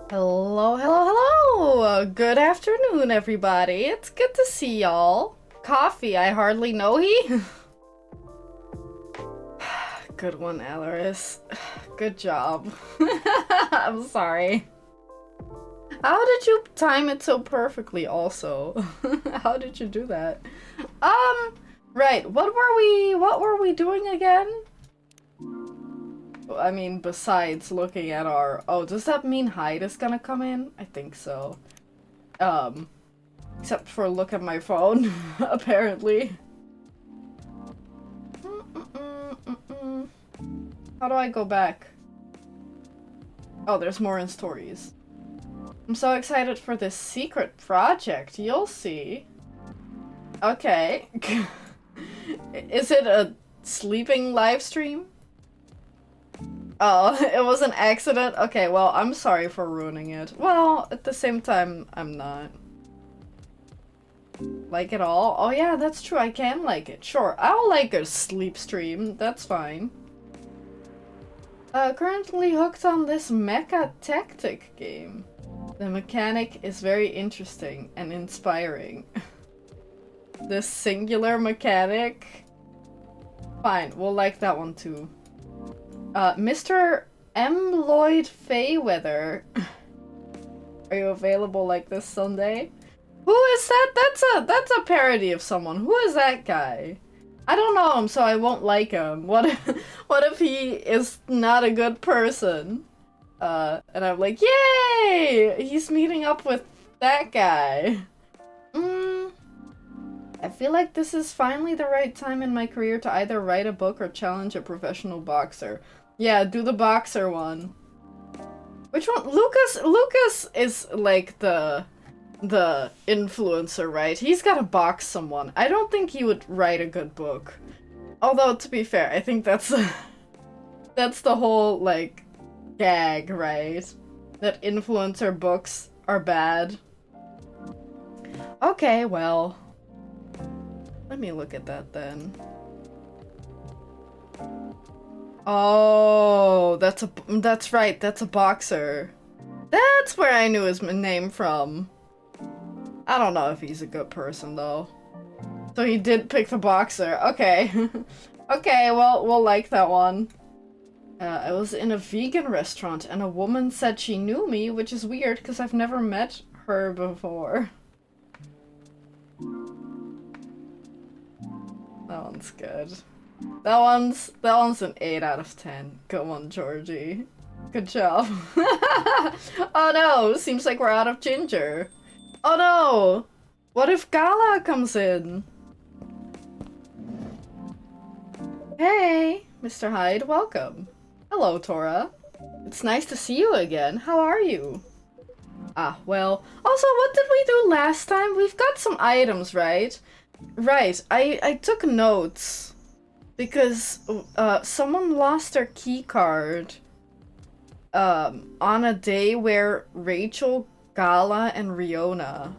Hello, hello, hello! Good afternoon, everybody. It's good to see y'all. Coffee, I hardly know he. Good one, Alaris. Good job. I'm sorry. How did you time it so perfectly also? How did you do that? Right, what were we doing again? I mean, besides looking at our... Oh, does that mean Hyde is gonna come in? I think so. Except for look at my phone, apparently. How do I go back? Oh, there's more in stories. I'm so excited for this secret project, you'll see. Okay. Is it a sleeping live stream? Oh, it was an accident? Okay, well, I'm sorry for ruining it. Well, at the same time, I'm not. Like it all? Oh yeah, that's true, I can like it. Sure, I'll like a sleep stream, that's fine. Currently hooked on this mecha tactic game. The mechanic is very interesting and inspiring. This singular mechanic? Fine, we'll like that one too. Mr. M. Lloyd Fayweather. Are you available like this Sunday? Who is that? That's a parody of someone. Who is that guy? I don't know him, so I won't like him. What if he is not a good person? And I'm like, yay! He's meeting up with that guy. I feel like this is finally the right time in my career to either write a book or challenge a professional boxer. Yeah, do the boxer one. Which one? Lucas is like the influencer, right? He's gotta box someone. I don't think he would write a good book. Although, to be fair, I think that's that's the whole, like, gag, right? That influencer books are bad. Okay, well. Let me look at that then. Oh, that's right, that's a boxer. That's where I knew his name from. I don't know if he's a good person though. So he did pick the boxer. Okay. Okay, well, we'll like that one. I was in a vegan restaurant and a woman said she knew me, which is weird because I've never met her before. That one's good. That one's an 8 out of 10. Good one, Georgie. Good job. Oh no, seems like we're out of ginger. Oh no! What if Gala comes in? Hey, Mr. Hyde, welcome. Hello, Tora. It's nice to see you again. How are you? Ah, well. Also, what did we do last time? We've got some items, right? Right, I took notes. Because someone lost their key card on a day where Rachel, Gala, and Riona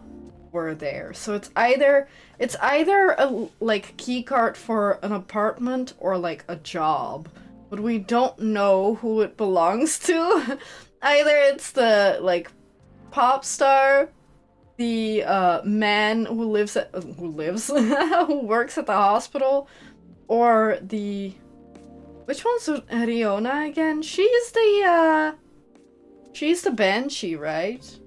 were there. So it's either a like key card for an apartment or like a job. But we don't know who it belongs to. Either it's the like pop star, the man who works at the hospital, or the... Which one's Riona again? She's the Banshee, right?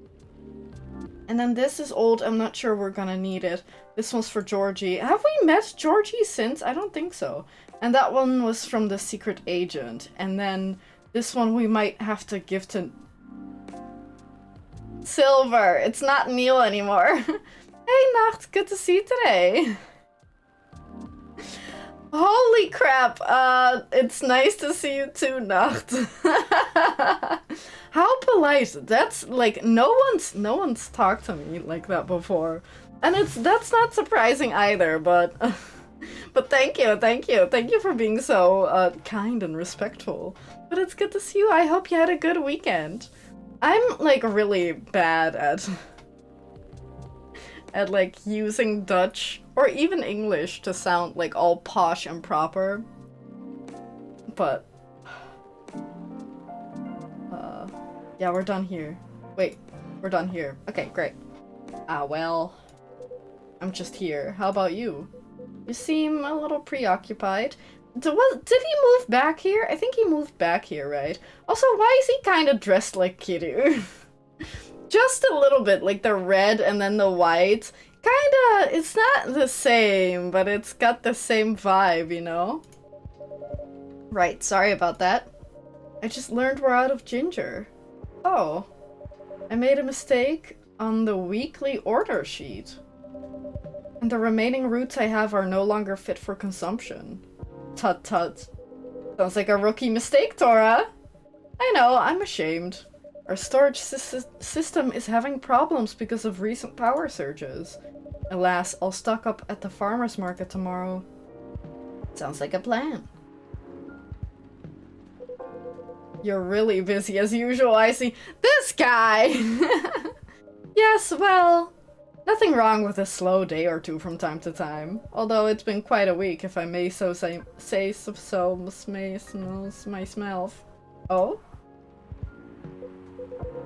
And then this is old, I'm not sure we're gonna need it. This one's for Georgie. Have we met Georgie since? I don't think so. And that one was from the secret agent. And then this one we might have to give to... Silver! It's not Neil anymore. Hey Nacht, good to see you today. Holy crap, it's nice to see you too, Nacht. How polite. That's like, no one's talked to me like that before. And that's not surprising either, but but thank you. Thank you for being so kind and respectful. But it's good to see you. I hope you had a good weekend. I'm like really bad at like using Dutch or even English to sound like all posh and proper. But yeah, we're done here. Wait, we're done here. Okay, great. Ah, well. I'm just here. How about you? You seem a little preoccupied. Did he move back here? I think he moved back here, right? Also, why is he kind of dressed like Kiryu? Just a little bit, like the red and then the white. Kinda, it's not the same, but it's got the same vibe, you know? Right, sorry about that. I just learned we're out of ginger. Oh, I made a mistake on the weekly order sheet. And the remaining roots I have are no longer fit for consumption. Tut tut. Sounds like a rookie mistake, Tora. I know, I'm ashamed. Our storage system is having problems because of recent power surges. Alas, I'll stock up at the farmer's market tomorrow. Sounds like a plan. You're really busy as usual, I see. This guy! Yes, well, nothing wrong with a slow day or two from time to time. Although it's been quite a week, if I may so say myself. Oh?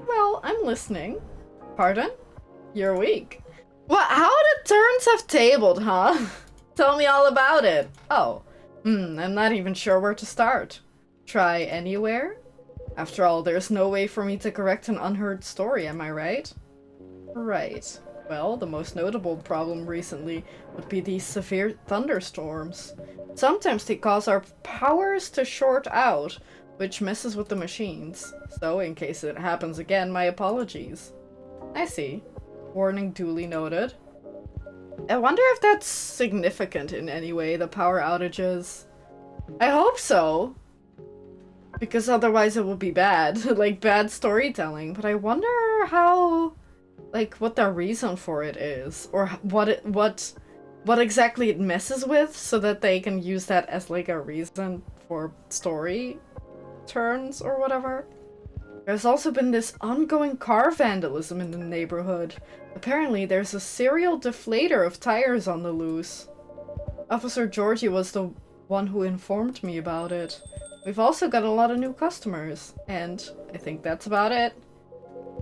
Well, I'm listening. Pardon? You're weak. What? How the turns have tabled, huh? Tell me all about it. Oh. I'm not even sure where to start. Try anywhere? After all, there's no way for me to correct an unheard story, am I right? Right. Well, the most notable problem recently would be these severe thunderstorms. Sometimes they cause our powers to short out, which messes with the machines. So, in case it happens again, my apologies. I see. Warning duly noted. I wonder if that's significant in any way, the power outages. I hope so. Because otherwise it would be bad. Like, bad storytelling. But I wonder how... like, what the reason for it is. Or what exactly it messes with, so that they can use that as, like, a reason for story turns or whatever. There's also been this ongoing car vandalism in the neighborhood. Apparently, there's a serial deflator of tires on the loose. Officer Georgie was the one who informed me about it. We've also got a lot of new customers, and I think that's about it.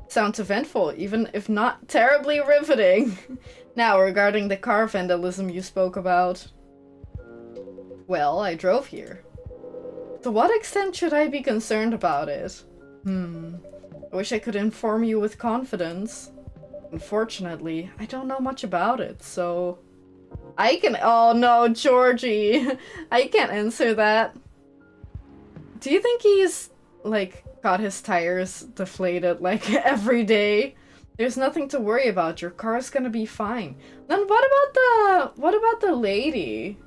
Sounds eventful, even if not terribly riveting. Now, regarding the car vandalism you spoke about. Well, I drove here. To what extent should I be concerned about it? I wish I could inform you with confidence. Unfortunately, I don't know much about it, so... I can- oh no, Georgie! I can't answer that. Do you think he's, like, got his tires deflated, like, every day? There's nothing to worry about, your car's gonna be fine. Then what about the lady?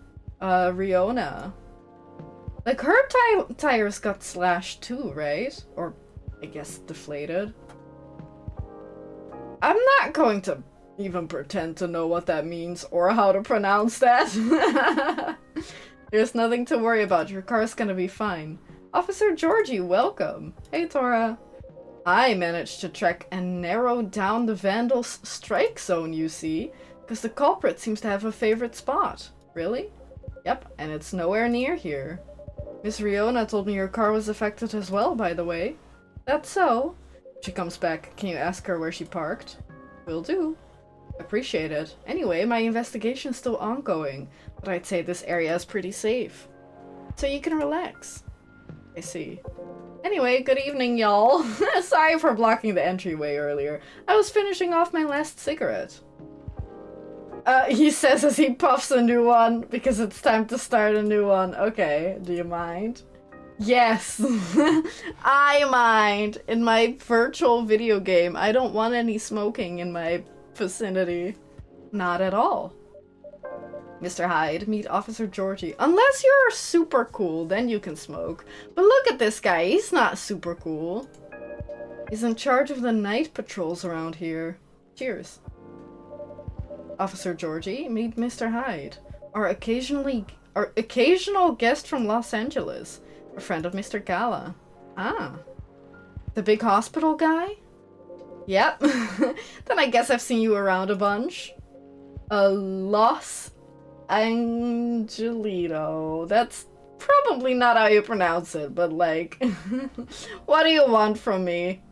Riona? Like, her tires got slashed too, right? Or, I guess, deflated. I'm not going to even pretend to know what that means or how to pronounce that. There's nothing to worry about. Your car's gonna be fine. Officer Georgie, welcome. Hey, Tora. I managed to track and narrow down the vandals' strike zone, you see, because the culprit seems to have a favorite spot. Really? Yep, and it's nowhere near here. Miss Riona told me your car was affected as well, by the way. That's so. If she comes back, can you ask her where she parked? Will do. Appreciate it. Anyway, my investigation's still ongoing, but I'd say this area is pretty safe. So you can relax. I see. Anyway, good evening, y'all. Sorry for blocking the entryway earlier. I was finishing off my last cigarette. He says as he puffs a new one, because it's time to start a new one. Okay, do you mind? Yes! I mind! In my virtual video game, I don't want any smoking in my vicinity. Not at all. Mr. Hyde, meet Officer Georgie. Unless you're super cool, then you can smoke. But look at this guy, he's not super cool. He's in charge of the night patrols around here. Cheers. Officer Georgie, meet Mr. Hyde. Our occasional guest from Los Angeles. A friend of Mr. Gala. Ah. The big hospital guy? Yep. Then I guess I've seen you around a bunch. Los Angelito. That's probably not how you pronounce it, but like... what do you want from me?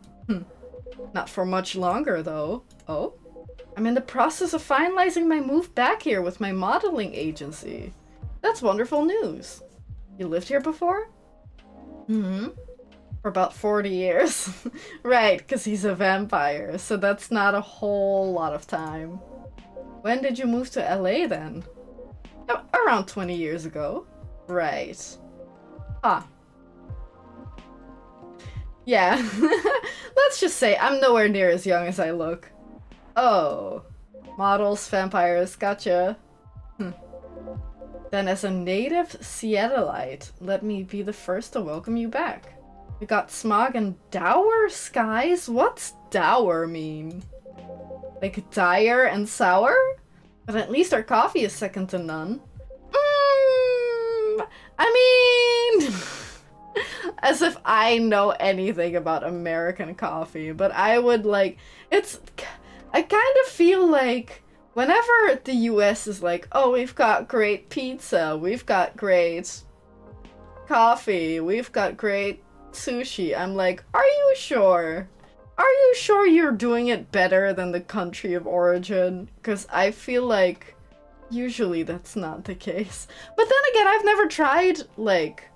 Not for much longer, though. Oh? I'm in the process of finalizing my move back here with my modeling agency. That's wonderful news. You lived here before? Mm-hmm. For about 40 years. Right, because he's a vampire, so that's not a whole lot of time. When did you move to LA then? Around 20 years ago. Right. Ah. Yeah. Let's just say I'm nowhere near as young as I look. Oh. Models, vampires, gotcha. Then as a native Seattleite, let me be the first to welcome you back. We got smog and dour skies? What's dour mean? Like dire and sour? But at least our coffee is second to none. I mean... As if I know anything about American coffee, but I would like... I kind of feel like whenever the US is like, oh, we've got great pizza, we've got great coffee, we've got great sushi, I'm like, are you sure? Are you sure you're doing it better than the country of origin? Because I feel like usually that's not the case. But then again, I've never tried, like,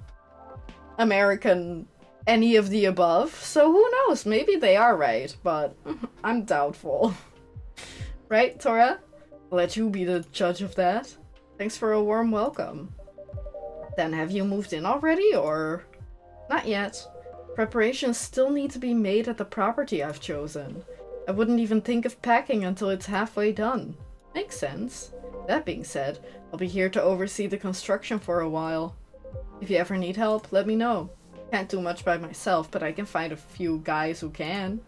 American any of the above, so who knows? Maybe they are right, but I'm doubtful. Right, Tora? I'll let you be the judge of that. Thanks for a warm welcome. Then have you moved in already, or...? Not yet. Preparations still need to be made at the property I've chosen. I wouldn't even think of packing until it's halfway done. Makes sense. That being said, I'll be here to oversee the construction for a while. If you ever need help, let me know. Can't do much by myself, but I can find a few guys who can.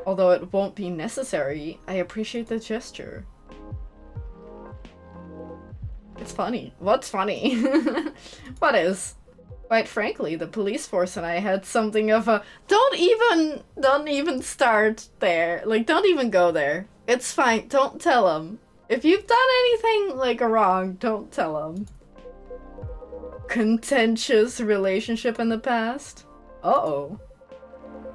Although it won't be necessary, I appreciate the gesture. It's funny. What's funny? What is? Quite frankly, the police force and I had something of a don't even start there. Like, don't even go there. It's fine. Don't tell them. If you've done anything, like, wrong, don't tell them. Contentious relationship in the past? Uh-oh.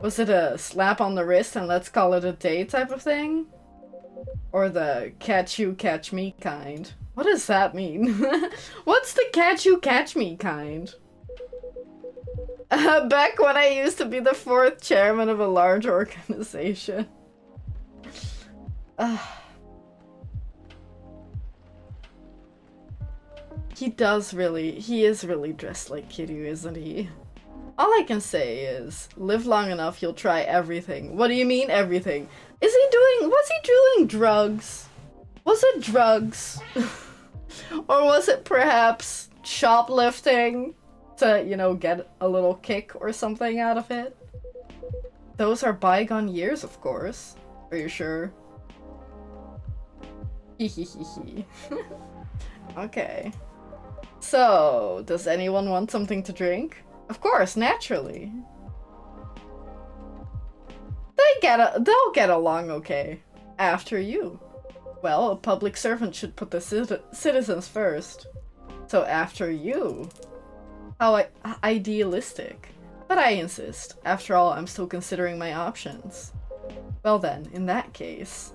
Was it a slap on the wrist and let's call it a day type of thing? Or the catch you, catch me kind? What does that mean? What's the catch you, catch me kind? Back when I used to be the 4th chairman of a large organization. He is really dressed like Kiryu, isn't he? All I can say is, live long enough, you'll try everything. What do you mean, everything? Was he doing drugs? Was it drugs? Or was it perhaps shoplifting to, you know, get a little kick or something out of it? Those are bygone years, of course. Are you sure? Hehehehe. Okay. So, does anyone want something to drink? Of course, naturally. They'll get along okay. After you. Well, a public servant should put the citizens first. So after you. How idealistic. But I insist. After all, I'm still considering my options. Well then, in that case...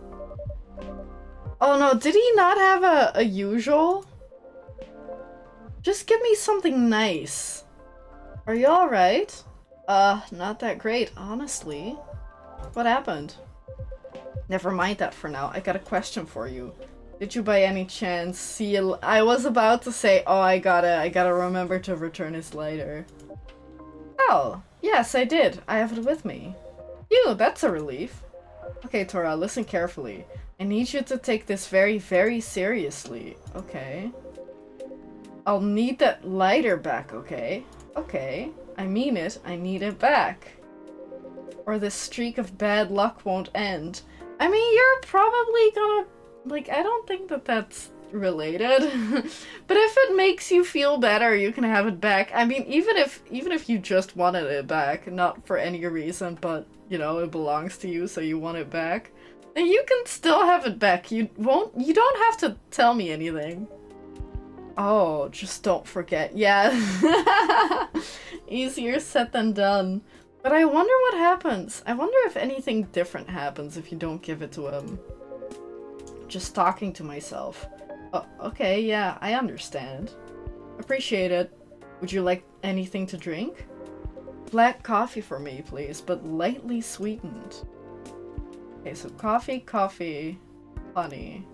Oh no, did he not have a usual? Just give me something nice. Are you alright? Not that great, honestly. What happened? Never mind that for now. I got a question for you. Did you by any chance see I was about to say, oh, I gotta remember to return his lighter. Oh, yes, I did. I have it with me. Phew, that's a relief. Okay, Tora, listen carefully. I need you to take this very, very seriously. Okay. I'll need that lighter back, okay? Okay. I mean it. I need it back. Or this streak of bad luck won't end. I mean, you're probably gonna... Like, I don't think that that's related. But if it makes you feel better, you can have it back. I mean, even if you just wanted it back, not for any reason, but, you know, it belongs to you, so you want it back, then you can still have it back. You don't have to tell me anything. Oh, just don't forget. Yeah. Easier said than done. But I wonder what happens. I wonder if anything different happens if you don't give it to him. Just talking to myself. Oh, okay, yeah, I understand. Appreciate it. Would you like anything to drink? Black coffee for me, please, but lightly sweetened. Okay, so coffee, honey.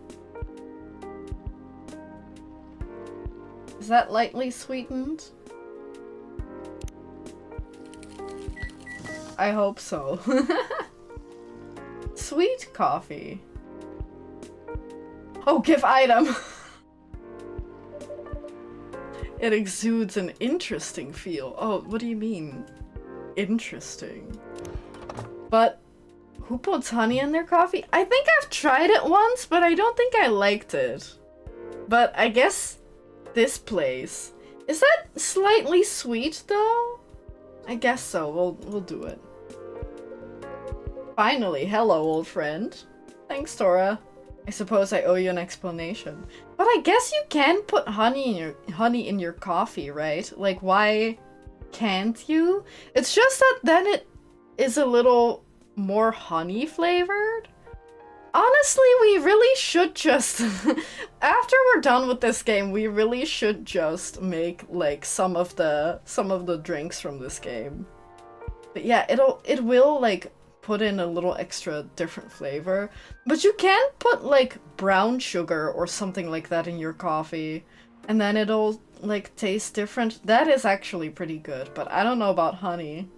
Is that lightly sweetened? I hope so. Sweet coffee. Oh, give item! It exudes an interesting feel. Oh, what do you mean? Interesting. But who puts honey in their coffee? I think I've tried it once, but I don't think I liked it. But I guess this place. Is that slightly sweet though? I guess so. We'll do it. Finally, hello, old friend. Thanks, Tora. I suppose I owe you an explanation. But I guess you can put honey in your coffee, right? Like, why can't you? It's just that then it is a little more honey flavored. Honestly, we really should just after we're done with this game, we really should just make like some of the drinks from this game. But yeah, it will like put in a little extra different flavor. But you can put like brown sugar or something like that in your coffee, and then it'll like taste different. That is actually pretty good, but I don't know about honey.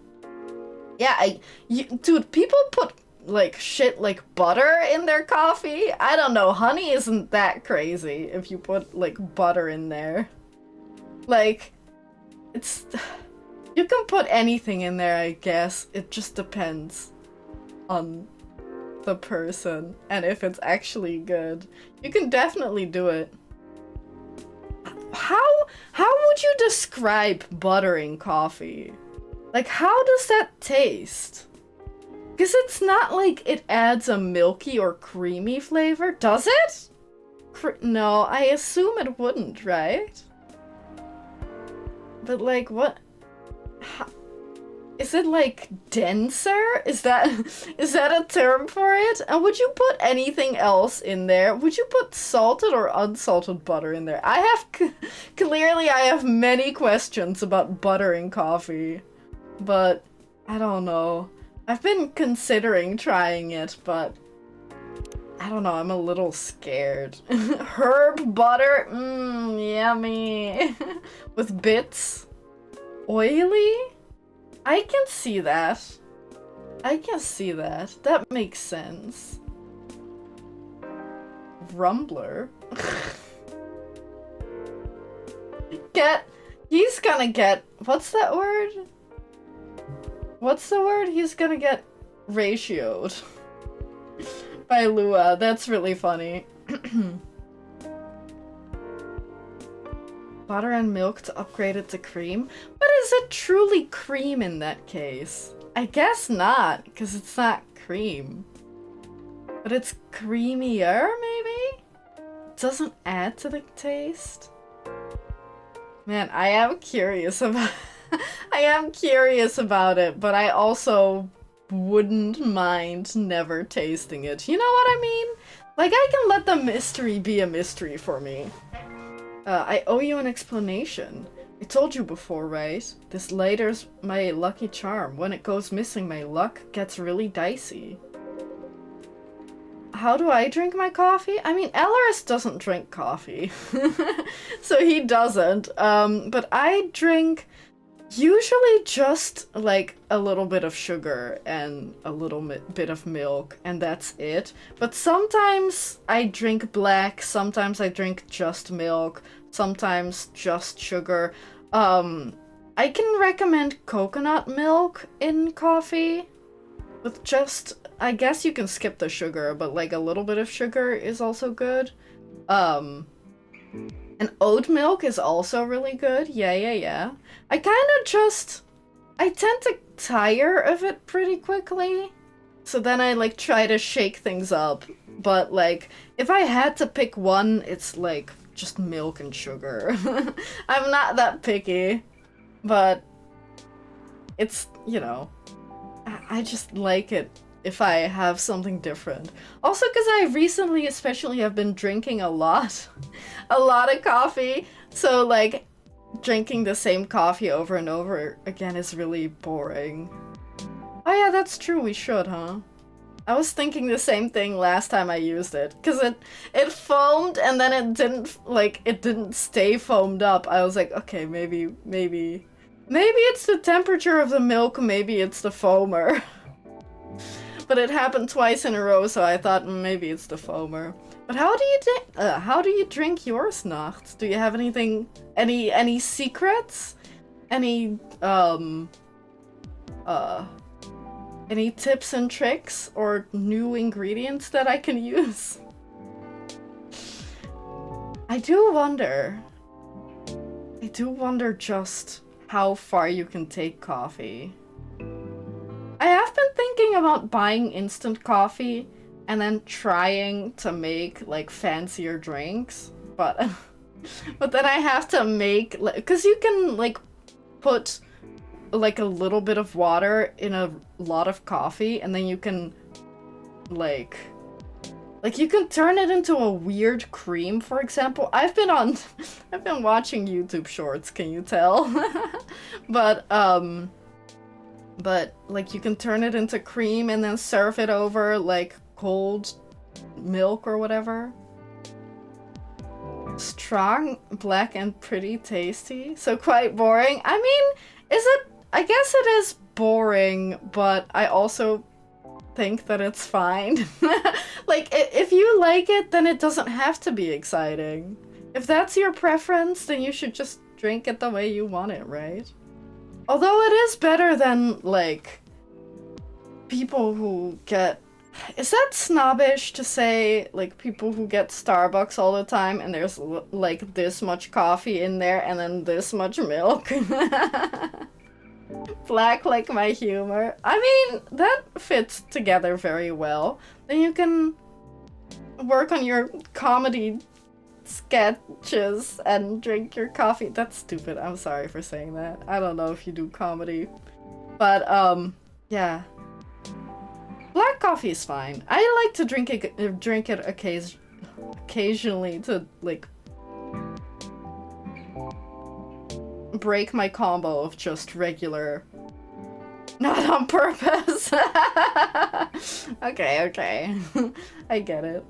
Yeah, dude, people put like shit like butter in their coffee. I don't know, honey isn't that crazy if you put like butter in there. Like, it's... You can put anything in there, I guess. It just depends on the person and if it's actually good. You can definitely do it. How would you describe buttering coffee? Like, how does that taste? Because it's not like it adds a milky or creamy flavor, does it? No, I assume it wouldn't, right? But like, what? Is it like denser? Is that a term for it? And would you put anything else in there? Would you put salted or unsalted butter in there? I have clearly I have many questions about buttering coffee, but I don't know. I've been considering trying it, but I don't know, I'm a little scared. Herb butter? Yummy. With bits? Oily? I can see that. I can see that. That makes sense. Rumbler? He's gonna get, what's that word? What's the word? He's gonna get ratioed by Lua. That's really funny. Butter and milk to upgrade it to cream? But is it truly cream in that case? I guess not, because it's not cream. But it's creamier, maybe? It doesn't add to the taste? Man, I am curious about I am curious about it, but I also wouldn't mind never tasting it. You know what I mean? Like, I can let the mystery be a mystery for me. I owe you an explanation. I told you before, right? This lighter's my lucky charm. When it goes missing, my luck gets really dicey. How do I drink my coffee? I mean, Elleris doesn't drink coffee. So he doesn't. But I drink usually just like a little bit of sugar and a little bit of milk, and that's it. But sometimes I drink black, sometimes I drink just milk, sometimes just sugar. I can recommend coconut milk in coffee with just, I guess you can skip the sugar, but like a little bit of sugar is also good. And oat milk is also really good. Yeah. I tend to tire of it pretty quickly. So then I like try to shake things up. But like, if I had to pick one, it's like just milk and sugar. I'm not that picky. But it's, you know, I just like it if I have something different. Also, because I recently especially have been drinking a lot. A lot of coffee. So, like, drinking the same coffee over and over again is really boring. Oh yeah, that's true, we should, huh? I was thinking the same thing last time I used it, because it foamed and then it didn't stay foamed up. I was like, okay, maybe it's the temperature of the milk, maybe it's the foamer. But it happened twice in a row, so I thought maybe it's the foamer. But how do you drink yours, Nacht? Do you have anything, any secrets? Any tips and tricks or new ingredients that I can use? I do wonder just how far you can take coffee. I have been thinking about buying instant coffee and then trying to make like fancier drinks, but then I have to make, because you can like put like a little bit of water in a lot of coffee and then you can like you can turn it into a weird cream, for example. I've been watching YouTube shorts, can you tell? But like you can turn it into cream and then serve it over like cold milk or whatever. Strong, black, and pretty tasty. So quite boring. I mean, I guess it is boring, but I also think that it's fine. Like, if you like it, then it doesn't have to be exciting. If that's your preference, then you should just drink it the way you want it, right? Although it is better than, like, people who get... Is that snobbish to say, like, people who get Starbucks all the time and there's, like, this much coffee in there and then this much milk? Black like my humor. I mean, that fits together very well. Then you can work on your comedy sketches and drink your coffee. That's stupid. I'm sorry for saying that. I don't know if you do comedy. But, yeah. Black coffee is fine. I like to drink it occasionally to, like, break my combo of just regular, not on purpose. Okay. I get it.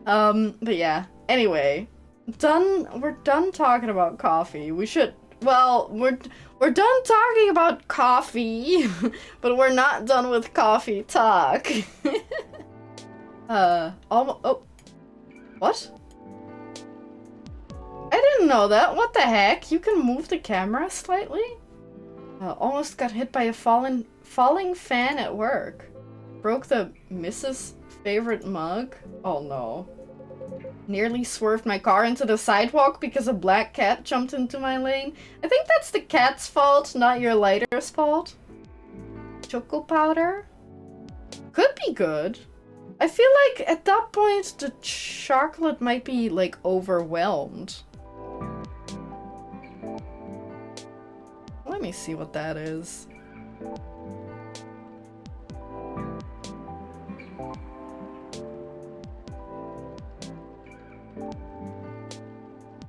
But yeah. Anyway, we're done talking about coffee. We should, well, we're done talking about coffee, but we're not done with coffee talk. Oh, what? I didn't know that. What the heck? You can move the camera slightly? Almost got hit by a falling fan at work. Broke the Mrs. favorite mug? Oh no. Nearly swerved my car into the sidewalk because a black cat jumped into my lane. I think that's the cat's fault, not your lighter's fault. Choco powder? Could be good. I feel like at that point the chocolate might be like overwhelmed. Let me see what that is.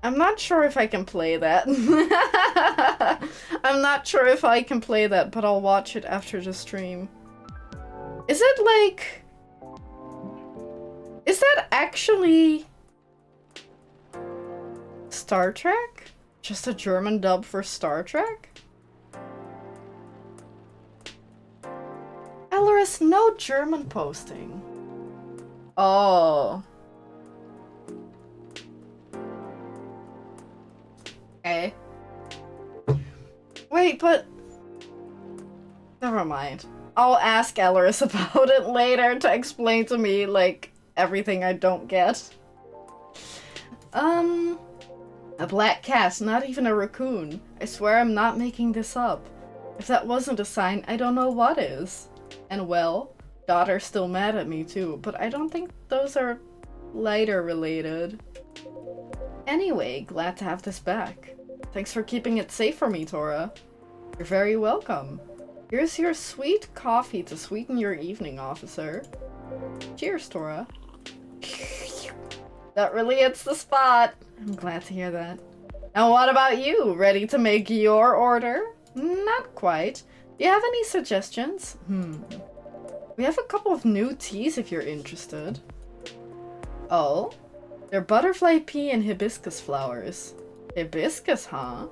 I'm not sure if I can play that. I'm not sure if I can play that, but I'll watch it after the stream. Is it like... Is that actually... Star Trek? Just a German dub for Star Trek? Elris, no German posting. Oh. Okay. Wait, but... Never mind. I'll ask Elris about it later to explain to me, like, everything I don't get. A black cat, not even a raccoon. I swear I'm not making this up. If that wasn't a sign, I don't know what is. And well, daughter's still mad at me too, but I don't think those are lighter related. Anyway, glad to have this back. Thanks for keeping it safe for me, Tora. You're very welcome. Here's your sweet coffee to sweeten your evening, officer. Cheers, Tora. That really hits the spot. I'm glad to hear that. Now what about you? Ready to make your order? Not quite. Do you have any suggestions? We have a couple of new teas if you're interested. Oh? They're butterfly pea and hibiscus flowers. Hibiscus, huh?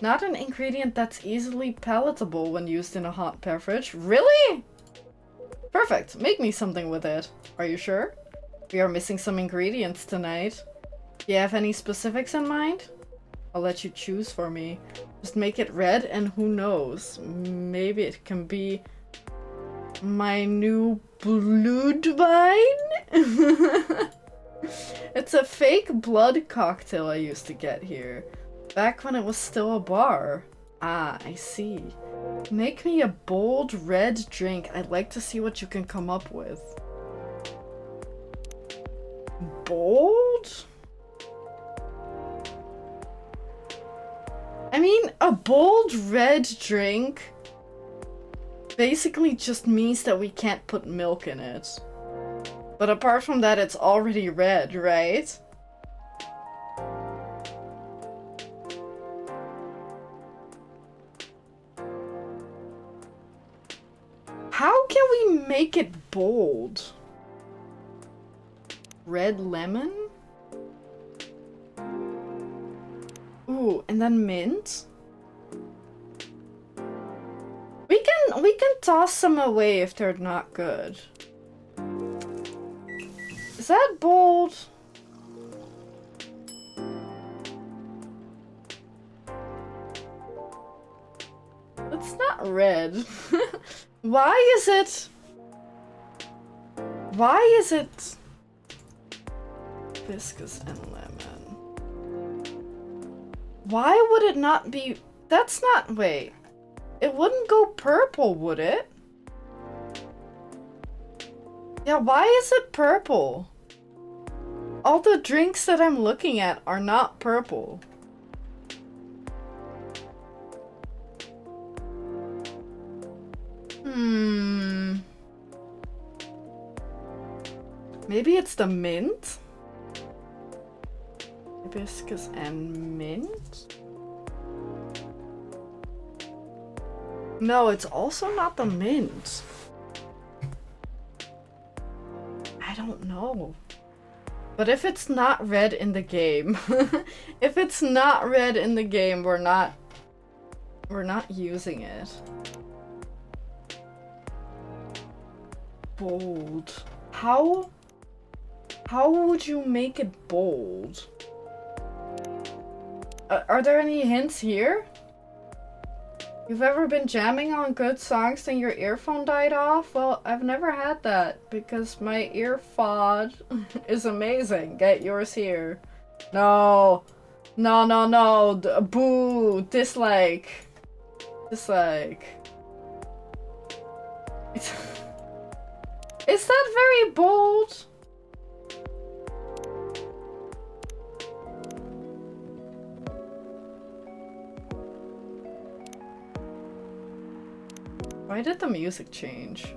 Not an ingredient that's easily palatable when used in a hot beverage. Really? Perfect. Make me something with it. Are you sure? We are missing some ingredients tonight. Do you have any specifics in mind? I'll let you choose for me. Just make it red and who knows? Maybe it can be my new blood wine? It's a fake blood cocktail I used to get here. Back when it was still a bar. Ah, I see. Make me a bold red drink. I'd like to see what you can come up with. Bold? I mean, a bold red drink basically just means that we can't put milk in it. But apart from that, it's already red, right? How can we make it bold? Red lemon? Ooh, and then mint? We can toss some away if they're not good. Is that bold? It's not red. Why is it hibiscus and lemon? Why would it not be? That's not, wait. It wouldn't go purple, would it? Yeah, why is it purple? All the drinks that I'm looking at are not purple. Maybe it's the mint? Hibiscus and mint? No, it's also not the mint. I don't know. But if it's not red in the game, if it's not red in the game, we're not using it. Bold. How would you make it bold? Are there any hints here? You've ever been jamming on good songs and your earphone died off? Well, I've never had that because my earphod is amazing. Get yours here. No. No, no, no. Boo. Dislike. Dislike. Is that very bold? Why did the music change?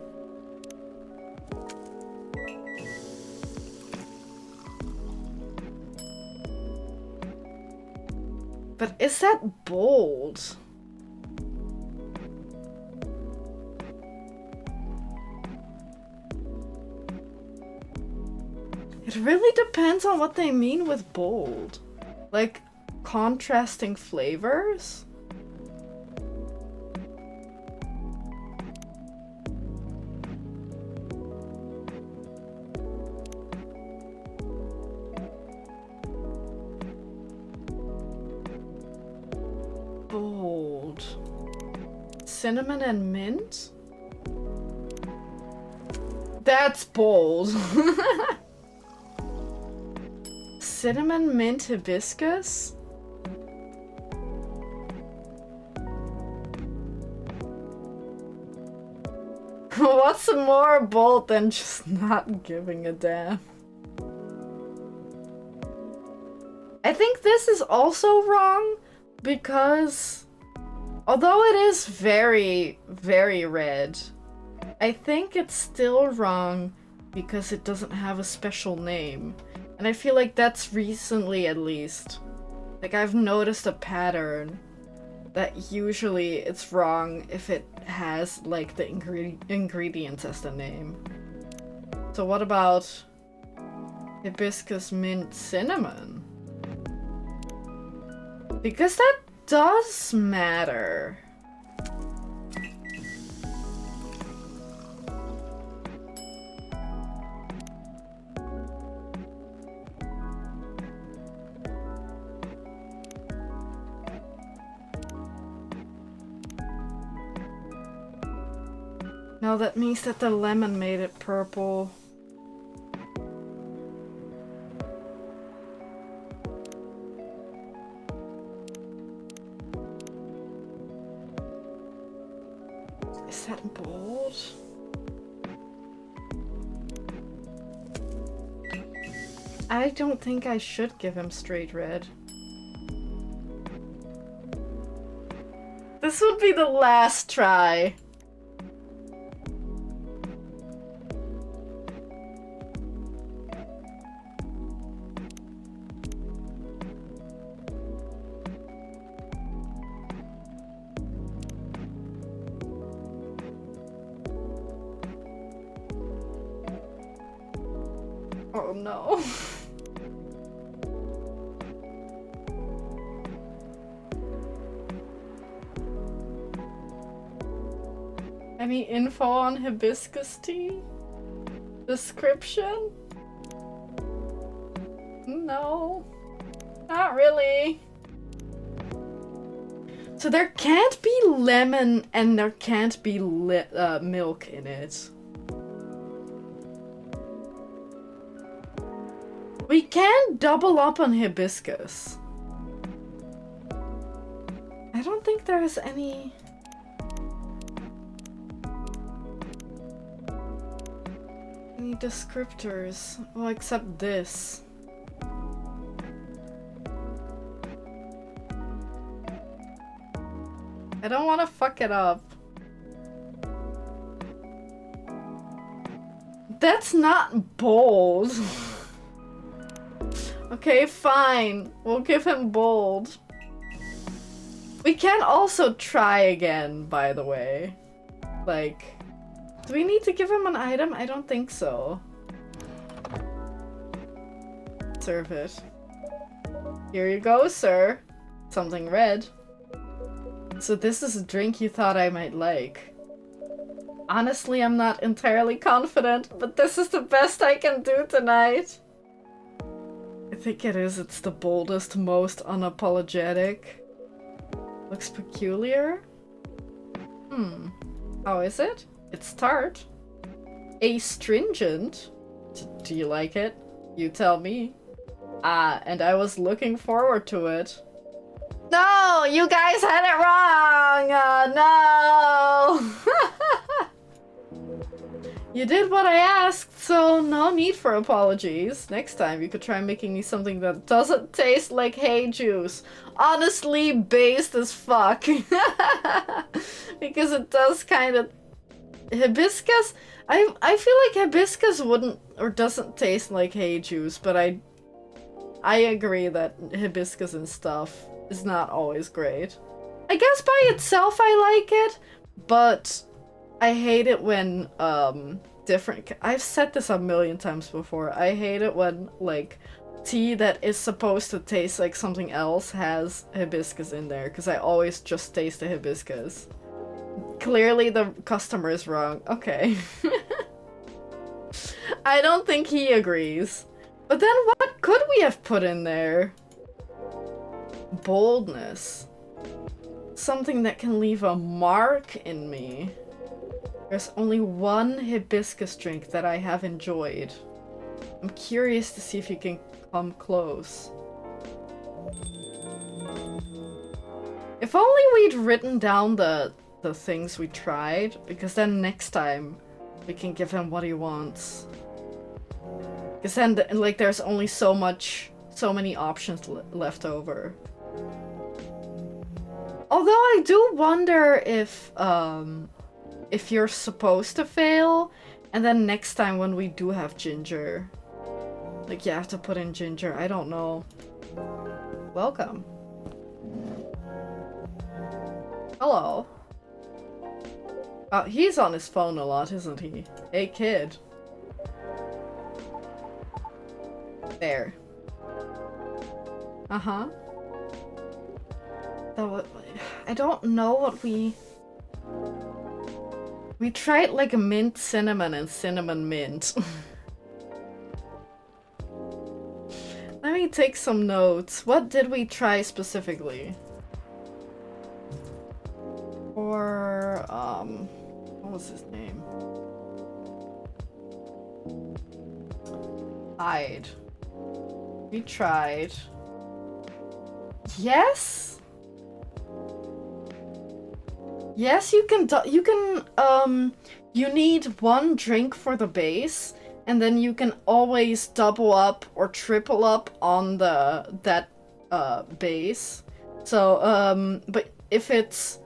But is that bold? It really depends on what they mean with bold. Like, contrasting flavors? Bold. Cinnamon and mint? That's bold. Cinnamon, mint, hibiscus? What's more bold than just not giving a damn? I think this is also wrong because Although it is very, very red, I think it's still wrong because it doesn't have a special name. And I feel like that's recently at least. Like I've noticed a pattern that usually it's wrong if it has like the ingredients as the name. So what about hibiscus mint cinnamon? Because that does matter. No, that means that the lemon made it purple. Is that bold? I don't think I should give him straight red. This would be the last try. Oh no. Any info on hibiscus tea? Description? No. Not really. So there can't be lemon and there can't be milk in it. We can double up on hibiscus. I don't think there's any... descriptors. Well, except this. I don't want to fuck it up. That's not bold. Okay, fine. We'll give him bold. We can also try again, by the way. Like, do we need to give him an item? I don't think so. Serve it. Here you go, sir. Something red. So this is a drink you thought I might like. Honestly, I'm not entirely confident, but this is the best I can do tonight. I think it is. It's the boldest, most unapologetic. Looks peculiar. How is it? It's tart. Astringent. Do you like it? You tell me. Ah, and I was looking forward to it. No! You guys had it wrong! No! You did what I asked, so no need for apologies. Next time you could try making me something that doesn't taste like hay juice. Honestly, based as fuck. Because it does kind of... Hibiscus? I feel like hibiscus wouldn't or doesn't taste like hay juice, but I agree that hibiscus and stuff is not always great. I guess by itself I like it, but I hate it when different... I've said this a million times before. I hate it when like tea that is supposed to taste like something else has hibiscus in there, because I always just taste the hibiscus. Clearly the customer is wrong. Okay. I don't think he agrees. But then what could we have put in there? Boldness. Something that can leave a mark in me. There's only one hibiscus drink that I have enjoyed. I'm curious to see if you can come close. If only we'd written down the things we tried, because then next time we can give him what he wants. Because then, like, there's only so many options left over. Although I do wonder if you're supposed to fail, and then next time when we do have ginger, like you have to put in ginger. I don't know. Welcome. Hello. He's on his phone a lot, isn't he? Hey, kid. There. Uh-huh. I don't know what we tried like a mint cinnamon and cinnamon mint. Let me take some notes. What did we try specifically? Or what was his name? Hyde. We tried. Yes? Yes, you need one drink for the base, and then you can always double up or triple up on that base. So, but if it's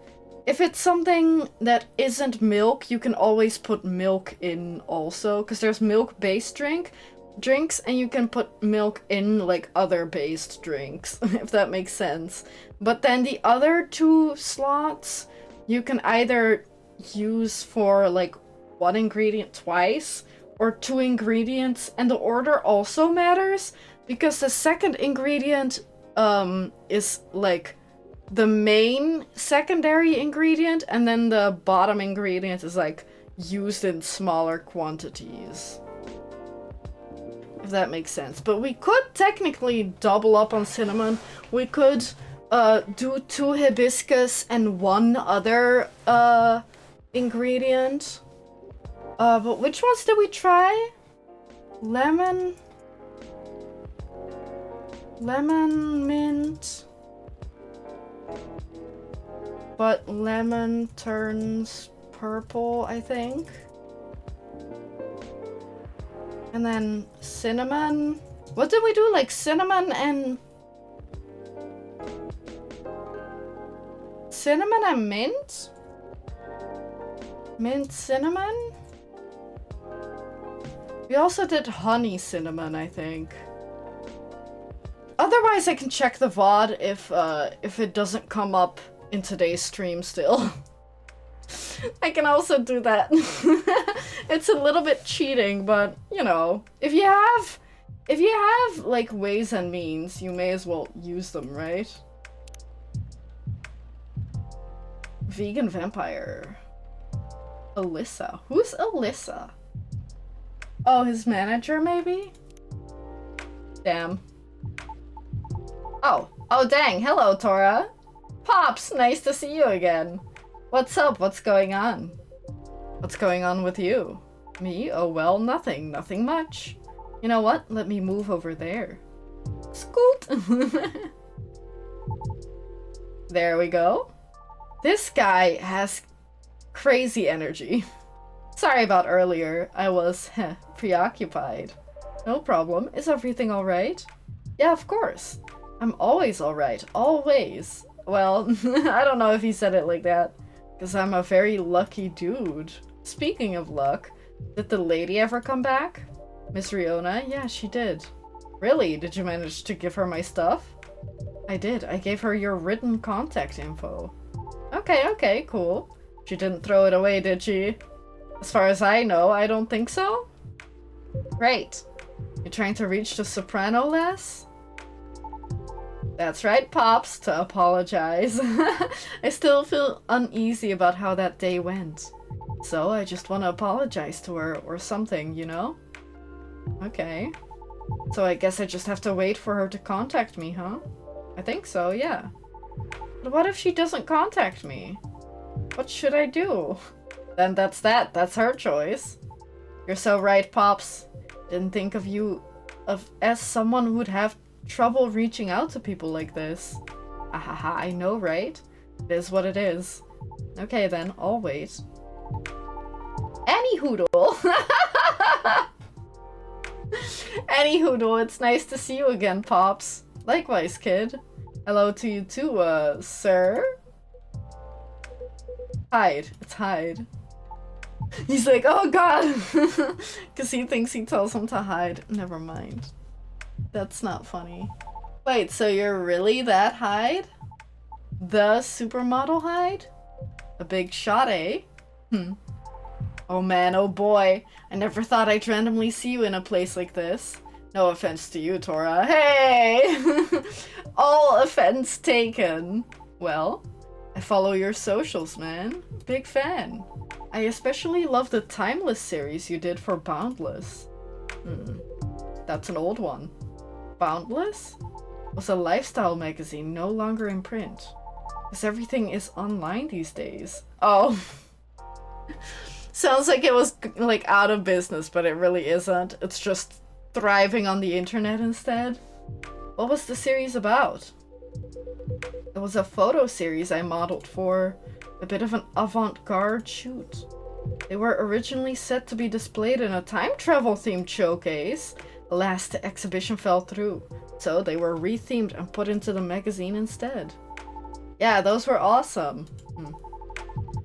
something that isn't milk, you can always put milk in also, because there's milk-based drinks, and you can put milk in like other based drinks, if that makes sense. But then the other 2 slots you can either use for like 1 ingredient twice or 2 ingredients, and the order also matters because the second ingredient is like the main secondary ingredient, and then the bottom ingredient is like used in smaller quantities, if that makes sense. But we could technically double up on cinnamon. We could do 2 hibiscus and 1 other ingredient. But which ones did we try? Lemon, mint. But lemon turns purple, I think. And then cinnamon. What did we do? Like cinnamon and mint? Mint cinnamon? We also did honey cinnamon, I think. Otherwise, I can check the VOD if it doesn't come up in today's stream still. I can also do that. It's a little bit cheating, but you know, if you have like ways and means, you may as well use them, right? Vegan vampire. Alyssa. Who's Alyssa? Oh, his manager, maybe? Damn. Oh, dang. Hello, Tora. Pops, nice to see you again. What's up? What's going on? What's going on with you? Me? Oh, well, nothing. Nothing much. You know what? Let me move over there. Scoot. There we go. This guy has crazy energy. Sorry about earlier. I was preoccupied. No problem. Is everything alright? Yeah, of course. I'm always alright. Always. Well, I don't know if he said it like that, because I'm a very lucky dude. Speaking of luck, did the lady ever come back? Miss Riona? Yeah, she did. Really? Did you manage to give her my stuff? I did. I gave her your written contact info. Okay, cool. She didn't throw it away, did she? As far as I know, I don't think so. Great. You're trying to reach the soprano, Les? That's right, Pops, to apologize. I still feel uneasy about how that day went. So I just want to apologize to her or something, you know? Okay. So I guess I just have to wait for her to contact me, huh? I think so, yeah. But what if she doesn't contact me? What should I do? Then that's that. That's her choice. You're so right, Pops. Didn't think of you as someone who'd have trouble reaching out to people like this. Ahaha, I know, right? It is what it is. Okay then, I'll wait. Any hoodle. Any hoodle, it's nice to see you again, Pops. Likewise, kid. Hello to you too, sir. Hyde. It's Hyde. He's like, oh god! Because he thinks he tells him to hide. Never mind. That's not funny. Wait, so you're really that Hyde? The supermodel Hyde? A big shot, eh? Oh man, oh boy. I never thought I'd randomly see you in a place like this. No offense to you, Tora. Hey! All offense taken. Well, I follow your socials, man. Big fan. I especially love the Timeless series you did for Boundless. That's an old one. Boundless was a lifestyle magazine no longer in print. Because everything is online these days. Oh. Sounds like it was like out of business, but it really isn't. It's just thriving on the internet instead. What was the series about? It was a photo series I modeled for a bit of an avant-garde shoot. They were originally set to be displayed in a time travel themed showcase. Alas, the exhibition fell through, so they were rethemed and put into the magazine instead. Yeah, those were awesome.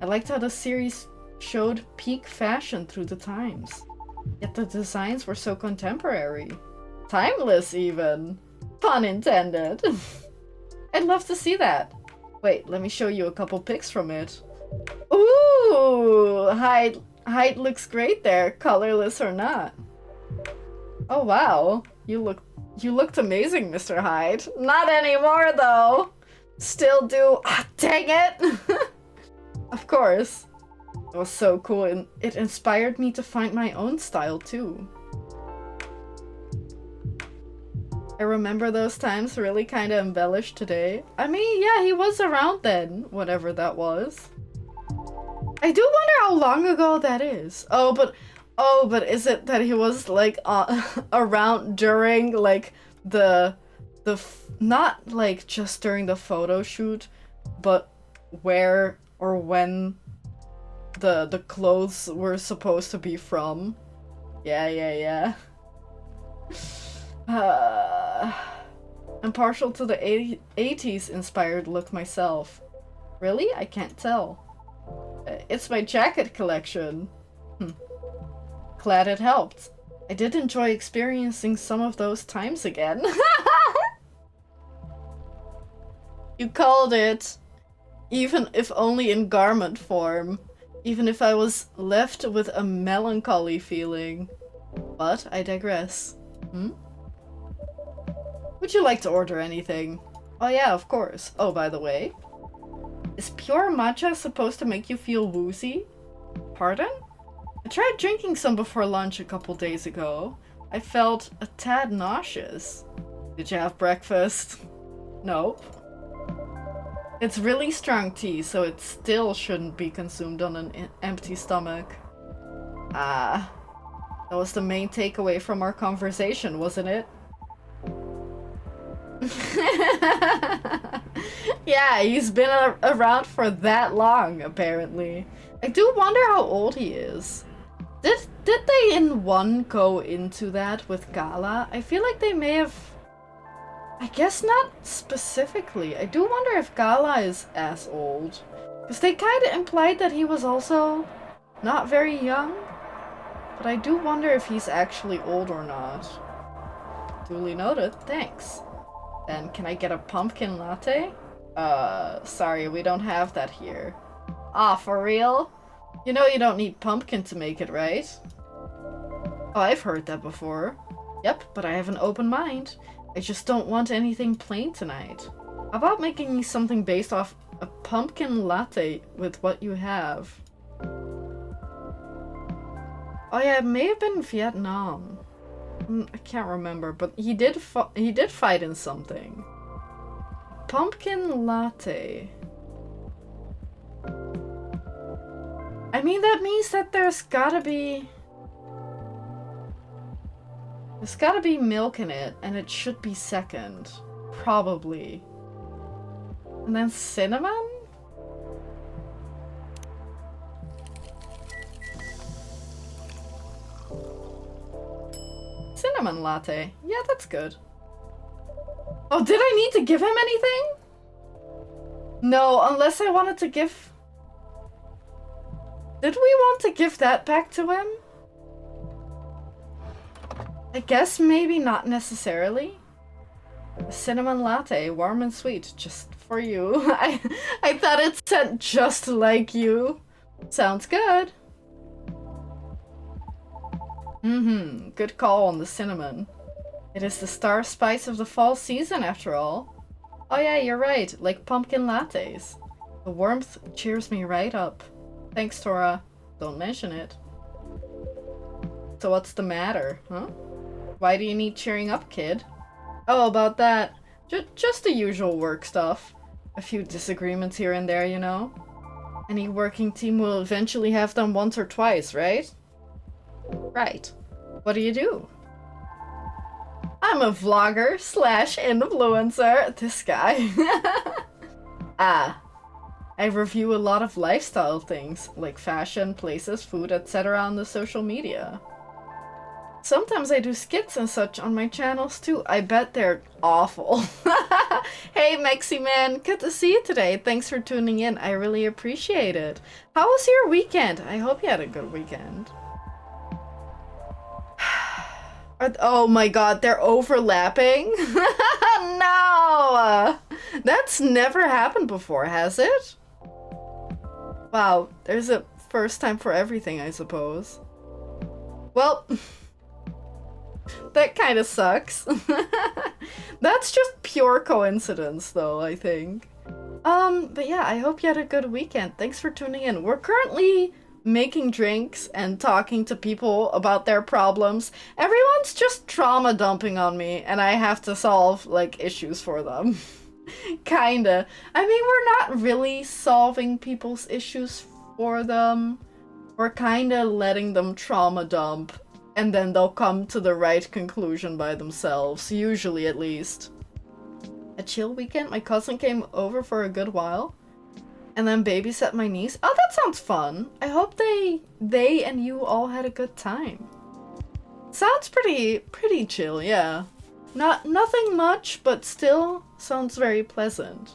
I liked how the series showed peak fashion through the times. Yet the designs were so contemporary. Timeless, even. Pun intended. I'd love to see that. Wait, let me show you a couple pics from it. Ooh! Hyde looks great there, colorless or not. Oh wow, you looked amazing, Mr. Hyde. Not anymore, though. Still do. Ah, dang it! Of course. It was so cool, and it inspired me to find my own style, too. I remember those times really kind of embellished today. I mean, yeah, he was around then, whatever that was. I do wonder how long ago that is. Oh, but is it that he was, like, around during, like, not, like, just during the photo shoot, but where or when the clothes were supposed to be from? Yeah. I'm partial to the 80s inspired look myself. Really? I can't tell. It's my jacket collection. Glad it helped. I did enjoy experiencing some of those times again. You called it. Even if only in garment form. Even if I was left with a melancholy feeling. But I digress. Would you like to order anything? Oh yeah, of course. Oh, by the way. Is pure matcha supposed to make you feel woozy? Pardon? I tried drinking some before lunch a couple days ago. I felt a tad nauseous. Did you have breakfast? Nope. It's really strong tea, so it still shouldn't be consumed on an empty stomach. Ah. That was the main takeaway from our conversation, wasn't it? Yeah, he's been around for that long, apparently. I do wonder how old he is. Did they in one go into that with Gala? I feel like they may have... I guess not specifically. I do wonder if Gala is as old. Because they kind of implied that he was also not very young. But I do wonder if he's actually old or not. Duly noted. Thanks. Then can I get a pumpkin latte? Sorry, we don't have that here. Ah, for real? You know you don't need pumpkin to make it, right? Oh, I've heard that before. Yep, but I have an open mind. I just don't want anything plain tonight. How about making me something based off a pumpkin latte with what you have? Oh yeah, it may have been Vietnam. I can't remember, but he did fight in something. Pumpkin latte. I mean, that means that there's gotta be milk in it, and it should be second. Probably. And then cinnamon? Cinnamon latte. Yeah, that's good. Oh, did I need to give him anything? No, unless I wanted to give... Did we want to give that back to him? I guess maybe not necessarily. A cinnamon latte, warm and sweet, just for you. I thought it said just like you. Sounds good. Good call on the cinnamon. It is the star spice of the fall season after all. Oh yeah, you're right, like pumpkin lattes. The warmth cheers me right up. Thanks, Tora. Don't mention it. So what's the matter, huh? Why do you need cheering up, kid? Oh, about that. Just the usual work stuff. A few disagreements here and there, you know? Any working team will eventually have them once or twice, right? Right. What do you do? I'm a vlogger slash influencer. This guy. I review a lot of lifestyle things, like fashion, places, food, etc. on the social media. Sometimes I do skits and such on my channels too. I bet they're awful. Hey Mexi Man, good to see you today. Thanks for tuning in. I really appreciate it. How was your weekend? I hope you had a good weekend. Oh my god, they're overlapping? No! That's never happened before, has it? Wow, there's a first time for everything, I suppose. Well, that kind of sucks. That's just pure coincidence, though, I think. But yeah, I hope you had a good weekend. Thanks for tuning in. We're currently making drinks and talking to people about their problems. Everyone's just trauma dumping on me, and I have to solve, like, issues for them. Kinda. I mean, we're not really solving people's issues for them. We're kinda letting them trauma dump, and then they'll come to the right conclusion by themselves, usually at least. A chill weekend? My cousin came over for a good while. And then babysat my niece. Oh, that sounds fun. I hope they and you all had a good time. Sounds pretty chill, yeah. Nothing much, but still sounds very pleasant.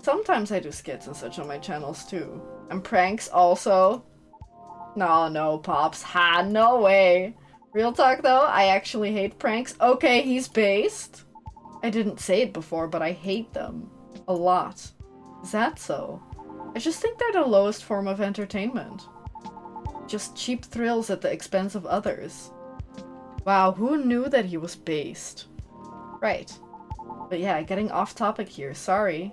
Sometimes I do skits and such on my channels too. And pranks also. No, Pops. Ha, no way. Real talk though, I actually hate pranks. Okay, he's based. I didn't say it before, but I hate them. A lot. Is that so? I just think they're the lowest form of entertainment. Just cheap thrills at the expense of others. Wow, who knew that he was based? Right. But yeah, getting off topic here, sorry.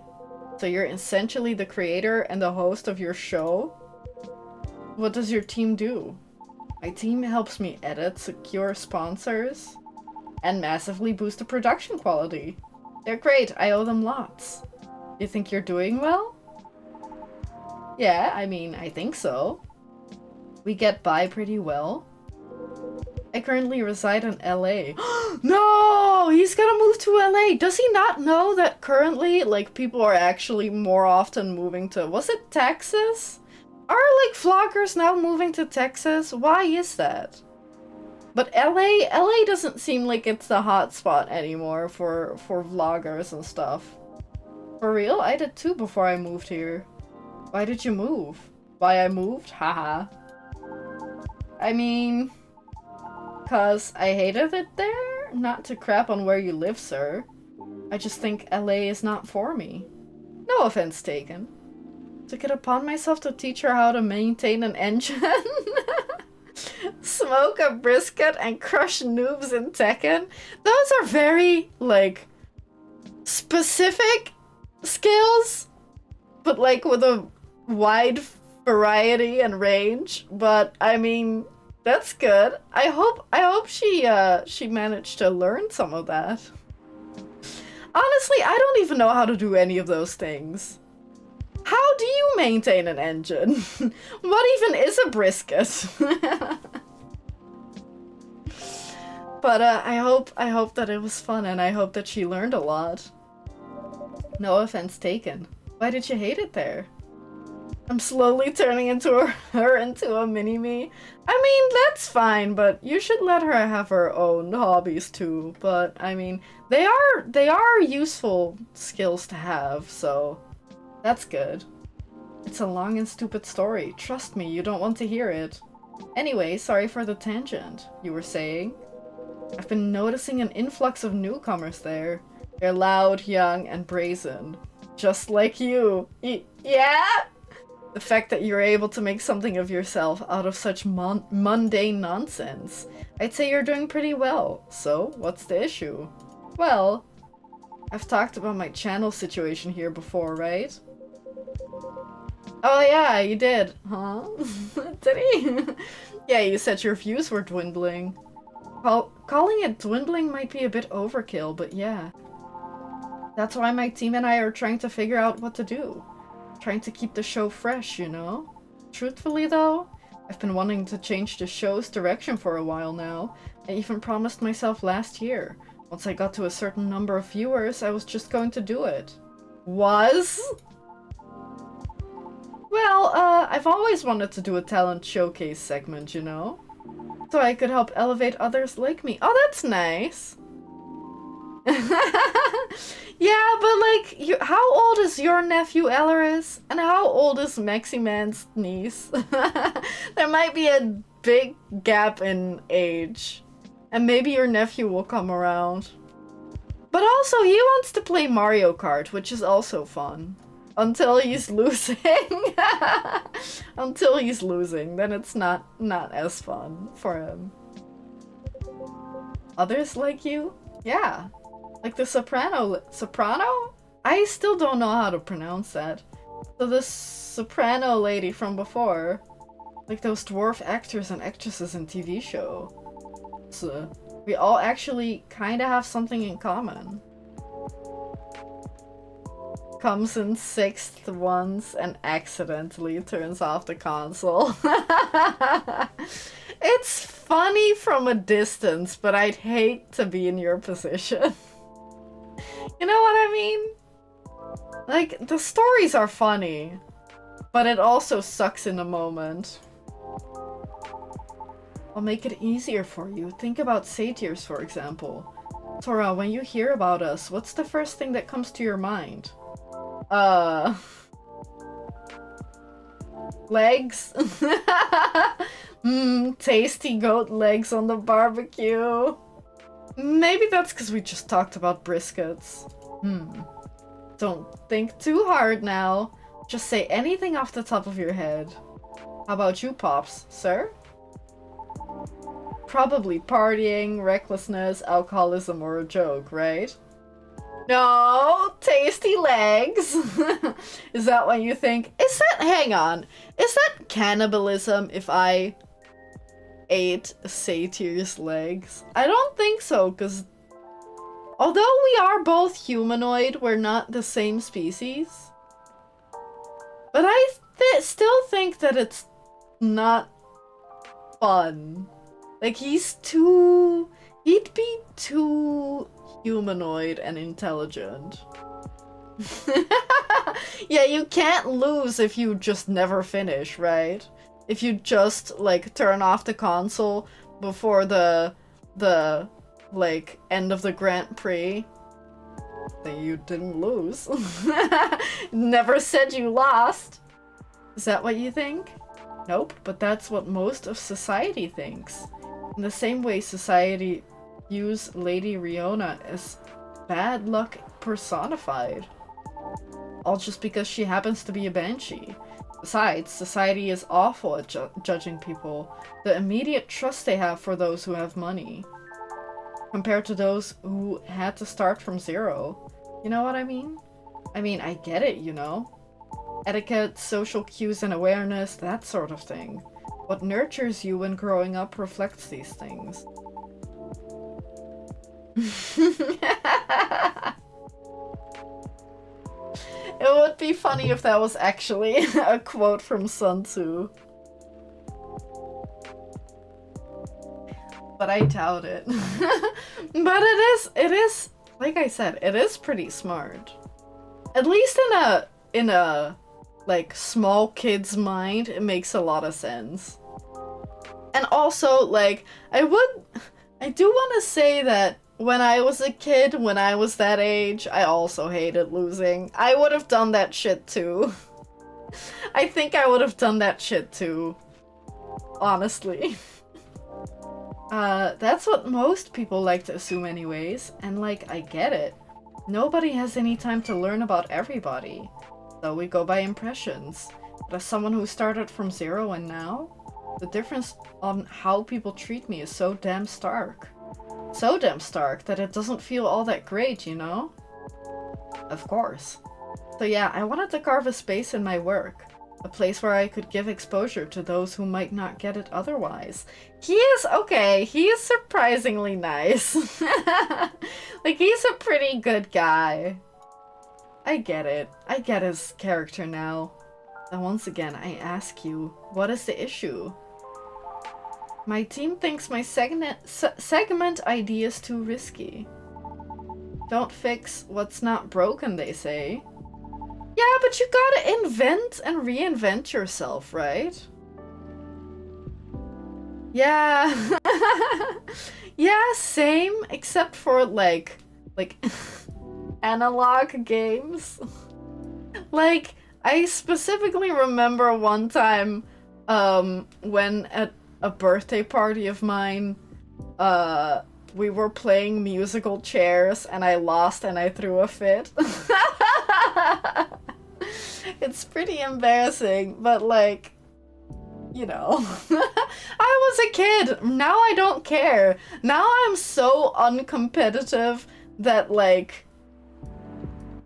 So you're essentially the creator and the host of your show? What does your team do? My team helps me edit, secure sponsors, and massively boost the production quality. They're great, I owe them lots. You think you're doing well? Yeah, I mean, I think so. We get by pretty well. I currently reside in LA. No! He's gonna move to LA! Does he not know that currently, like, people are actually more often moving to... Was it Texas? Are, like, vloggers now moving to Texas? Why is that? But LA doesn't seem like it's the hot spot anymore for vloggers and stuff. For real? I did too before I moved here. Why did you move? Why I moved? Haha. I mean... 'cause I hated it there? Not to crap on where you live, sir. I just think LA is not for me. No offense taken. Took it upon myself to teach her how to maintain an engine. Smoke a brisket and crush noobs in Tekken. Those are very, like, specific skills, but like with a wide variety and range. But I mean, that's good. I hope she managed to learn some of that. Honestly, I don't even know how to do any of those things. How do you maintain an engine? What even is a brisket? But I hope that it was fun, and I hope that she learned a lot. No offense taken. Why did you hate it there? I'm slowly turning her into a mini-me. I mean, that's fine, but you should let her have her own hobbies too. But I mean, they are useful skills to have, so that's good. It's a long and stupid story. Trust me, you don't want to hear it. Anyway, sorry for the tangent. You were saying? I've been noticing an influx of newcomers there. They're loud, young, and brazen. Just like you. Yeah? The fact that you're able to make something of yourself out of such mundane nonsense. I'd say you're doing pretty well. So, what's the issue? Well, I've talked about my channel situation here before, right? Oh yeah, you did. Huh? Did he? Yeah, you said your views were dwindling. Calling it dwindling might be a bit overkill, but yeah. That's why my team and I are trying to figure out what to do. Trying to keep the show fresh, you know? Truthfully though, I've been wanting to change the show's direction for a while now. I even promised myself last year. Once I got to a certain number of viewers, I was just going to do it. Was? Well, I've always wanted to do a talent showcase segment, you know? So I could help elevate others like me. Oh, that's nice! Yeah, but like, how old is your nephew Elaris? And how old is Maximan's niece? There might be a big gap in age. And maybe your nephew will come around. But also, he wants to play Mario Kart, which is also fun. Until he's losing. Until he's losing, then it's not as fun for him. Others like you? Yeah. Like the soprano? I still don't know how to pronounce that. So the soprano lady from before. Like those dwarf actors and actresses in TV show. So we all actually kinda have something in common. Comes in 6th once and accidentally turns off the console. It's funny from a distance, but I'd hate to be in your position. You know what I mean? Like, the stories are funny, but it also sucks in the moment. I'll make it easier for you. Think about satyrs, for example. Tora, when you hear about us, what's the first thing that comes to your mind? Legs? Tasty goat legs on the barbecue. Maybe that's because we just talked about briskets. Don't think too hard now. Just say anything off the top of your head. How about you, Pops, sir? Probably partying, recklessness, alcoholism, or a joke, right? No, tasty legs. Is that what you think? Hang on. Is that cannibalism if I ate a satyr's legs? I don't think so, because although we are both humanoid, we're not the same species. But I still think that it's not fun. Like, he'd be too humanoid and intelligent. Yeah, you can't lose if you just never finish, right? If you just, like, turn off the console before the like, end of the Grand Prix, then you didn't lose. Never said you lost. Is that what you think? Nope, but that's what most of society thinks. In the same way society views Lady Riona as bad luck personified. All just because she happens to be a banshee. Besides, society is awful at judging people. The immediate trust they have for those who have money. Compared to those who had to start from zero. You know what I mean? I mean, I get it, you know? Etiquette, social cues and awareness, that sort of thing. What nurtures you when growing up reflects these things. It would be funny if that was actually a quote from Sun Tzu. But I doubt it. But it is, like I said, it is pretty smart. At least in a like small kid's mind, it makes a lot of sense. And also, like, I do want to say that when I was a kid, when I was that age, I also hated losing. I would have done that shit too. I think I would have done that shit too. Honestly. That's what most people like to assume anyways, and like, I get it. Nobody has any time to learn about everybody, so we go by impressions. But as someone who started from zero and now, the difference on how people treat me is so damn stark. So damn stark that it doesn't feel all that great, you know? Of course. So yeah, I wanted to carve a space in my work. A place where I could give exposure to those who might not get it otherwise. He is okay. He is surprisingly nice. Like, he's a pretty good guy. I get it. I get his character now. And once again, I ask you, what is the issue? My team thinks my segment idea is too risky. Don't fix what's not broken, they say. Yeah, but you gotta invent and reinvent yourself, right? Yeah. Yeah, same, except for like analog games. Like, I specifically remember one time when at a birthday party of mine, we were playing musical chairs and I lost and I threw a fit. It's pretty embarrassing, but like, you know. I was a kid. Now I don't care. Now I'm so uncompetitive that like,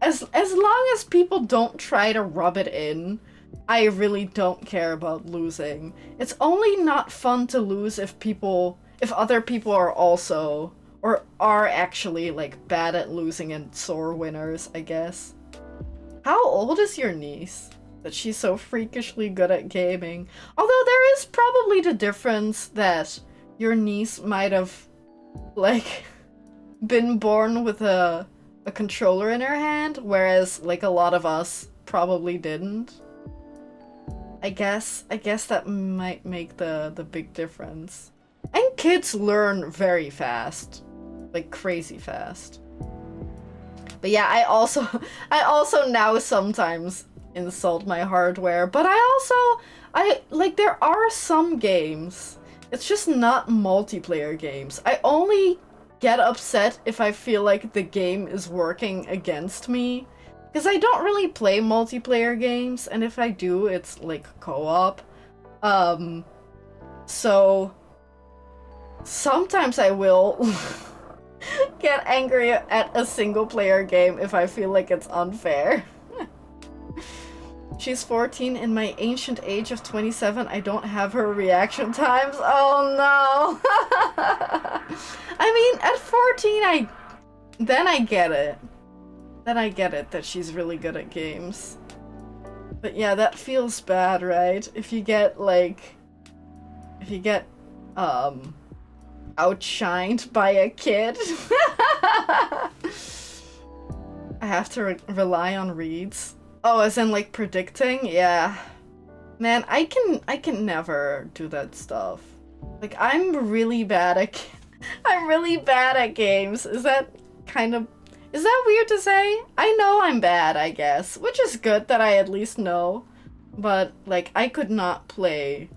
as long as people don't try to rub it in, I really don't care about losing. It's only not fun to lose if other people are also, or are actually like bad at losing and sore winners, I guess. How old is your niece that she's so freakishly good at gaming? Although there is probably the difference that your niece might have, like, been born with a controller in her hand, whereas, like, a lot of us probably didn't. I guess that might make the big difference. And kids learn very fast. Like, crazy fast. But yeah, I also now sometimes insult my hardware, but I like, there are some games. It's just not multiplayer games. I only get upset if I feel like the game is working against me. Because I don't really play multiplayer games, and if I do, it's like co-op. So sometimes I will get angry at a single player game if I feel like it's unfair. She's 14 in my ancient age of 27. I don't have her reaction times. Oh no. I mean, at 14 I get it. Then I get it that she's really good at games. But yeah, that feels bad, right? If you get outshined by a kid. I have to rely on reads. Oh, as in like predicting? Yeah. Man, I can never do that stuff. Like, I'm really bad at games. Is that weird to say? I know I'm bad, I guess, which is good that I at least know. But like, I could not play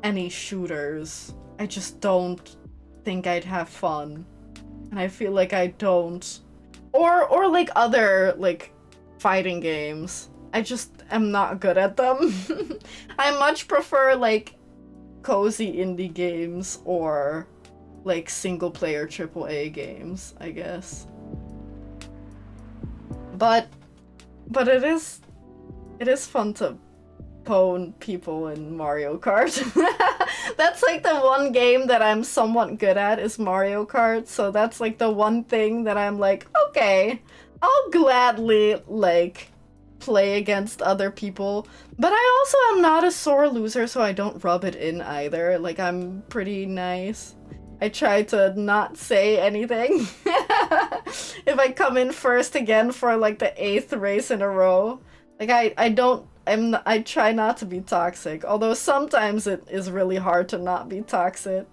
any shooters. I just don't think I'd have fun. And I feel like I don't. Or like other like fighting games. I just am not good at them. I much prefer like cozy indie games or like single player AAA games, I guess. But it is fun to pwn people in Mario Kart. That's like the one game that I'm somewhat good at is Mario Kart, so that's like the one thing that I'm like, okay, I'll gladly like play against other people. But I also am not a sore loser, so I don't rub it in either. Like, I'm pretty nice. I try to not say anything. If I come in first again for like the 8th race in a row, like I try not to be toxic, although sometimes it is really hard to not be toxic.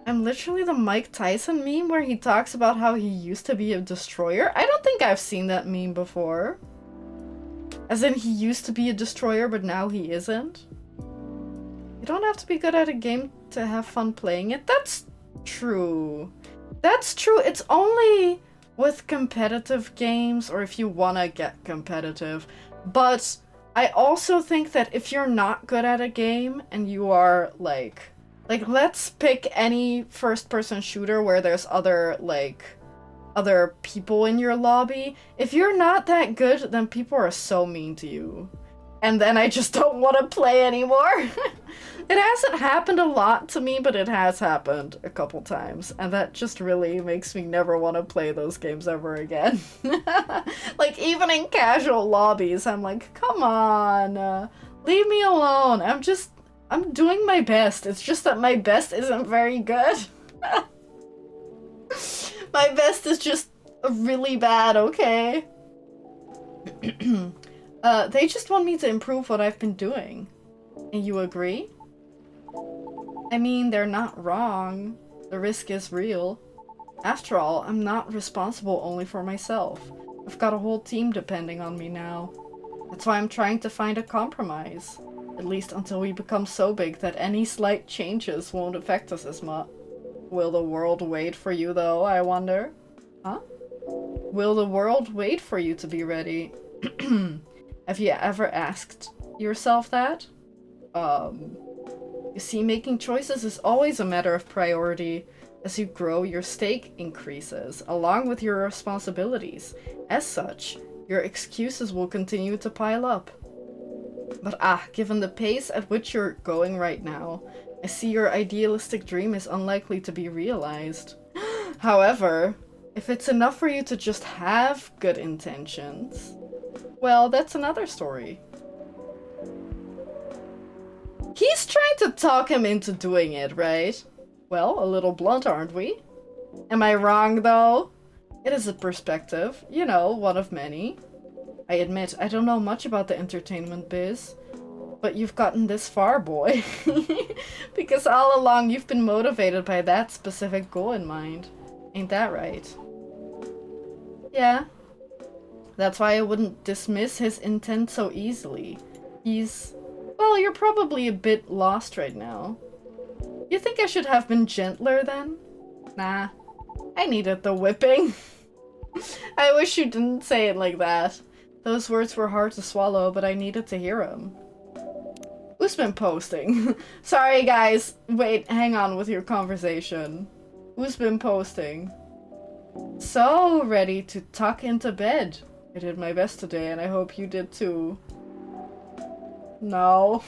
I'm literally the Mike Tyson meme where he talks about how he used to be a destroyer. I don't think I've seen that meme before. As in, he used to be a destroyer, but now he isn't. You don't have to be good at a game to have fun playing it. That's true. That's true. It's only with competitive games, or if you wanna get competitive. But I also think that if you're not good at a game and you are like let's pick any first-person shooter where there's other people in your lobby. If you're not that good, then people are so mean to you. And then I just don't want to play anymore. It hasn't happened a lot to me, but it has happened a couple times. And that just really makes me never want to play those games ever again. Like, even in casual lobbies, I'm like, come on, leave me alone. I'm doing my best. It's just that my best isn't very good. My best is just really bad, okay? They just want me to improve what I've been doing. And you agree? I mean, they're not wrong. The risk is real. After all, I'm not responsible only for myself. I've got a whole team depending on me now. That's why I'm trying to find a compromise. At least until we become so big that any slight changes won't affect us as much. Will the world wait for you, though, I wonder? Huh? Will the world wait for you to be ready? Have you ever asked yourself that? You see, making choices is always a matter of priority. As you grow, your stake increases, along with your responsibilities. As such, your excuses will continue to pile up. But given the pace at which you're going right now, I see your idealistic dream is unlikely to be realized. However, if it's enough for you to just have good intentions, well, that's another story. He's trying to talk him into doing it, right? Well, a little blunt, aren't we? Am I wrong, though? It is a perspective, you know, one of many. I admit, I don't know much about the entertainment biz, but you've gotten this far, boy. Because all along you've been motivated by that specific goal in mind. Ain't that right? Yeah. That's why I wouldn't dismiss his intent so easily. Well, you're probably a bit lost right now. You think I should have been gentler then? Nah. I needed the whipping. I wish you didn't say it like that. Those words were hard to swallow, but I needed to hear them. Who's been posting? Sorry, guys. Wait, hang on with your conversation. Who's been posting? So ready to tuck into bed. I did my best today, and I hope you did too. No.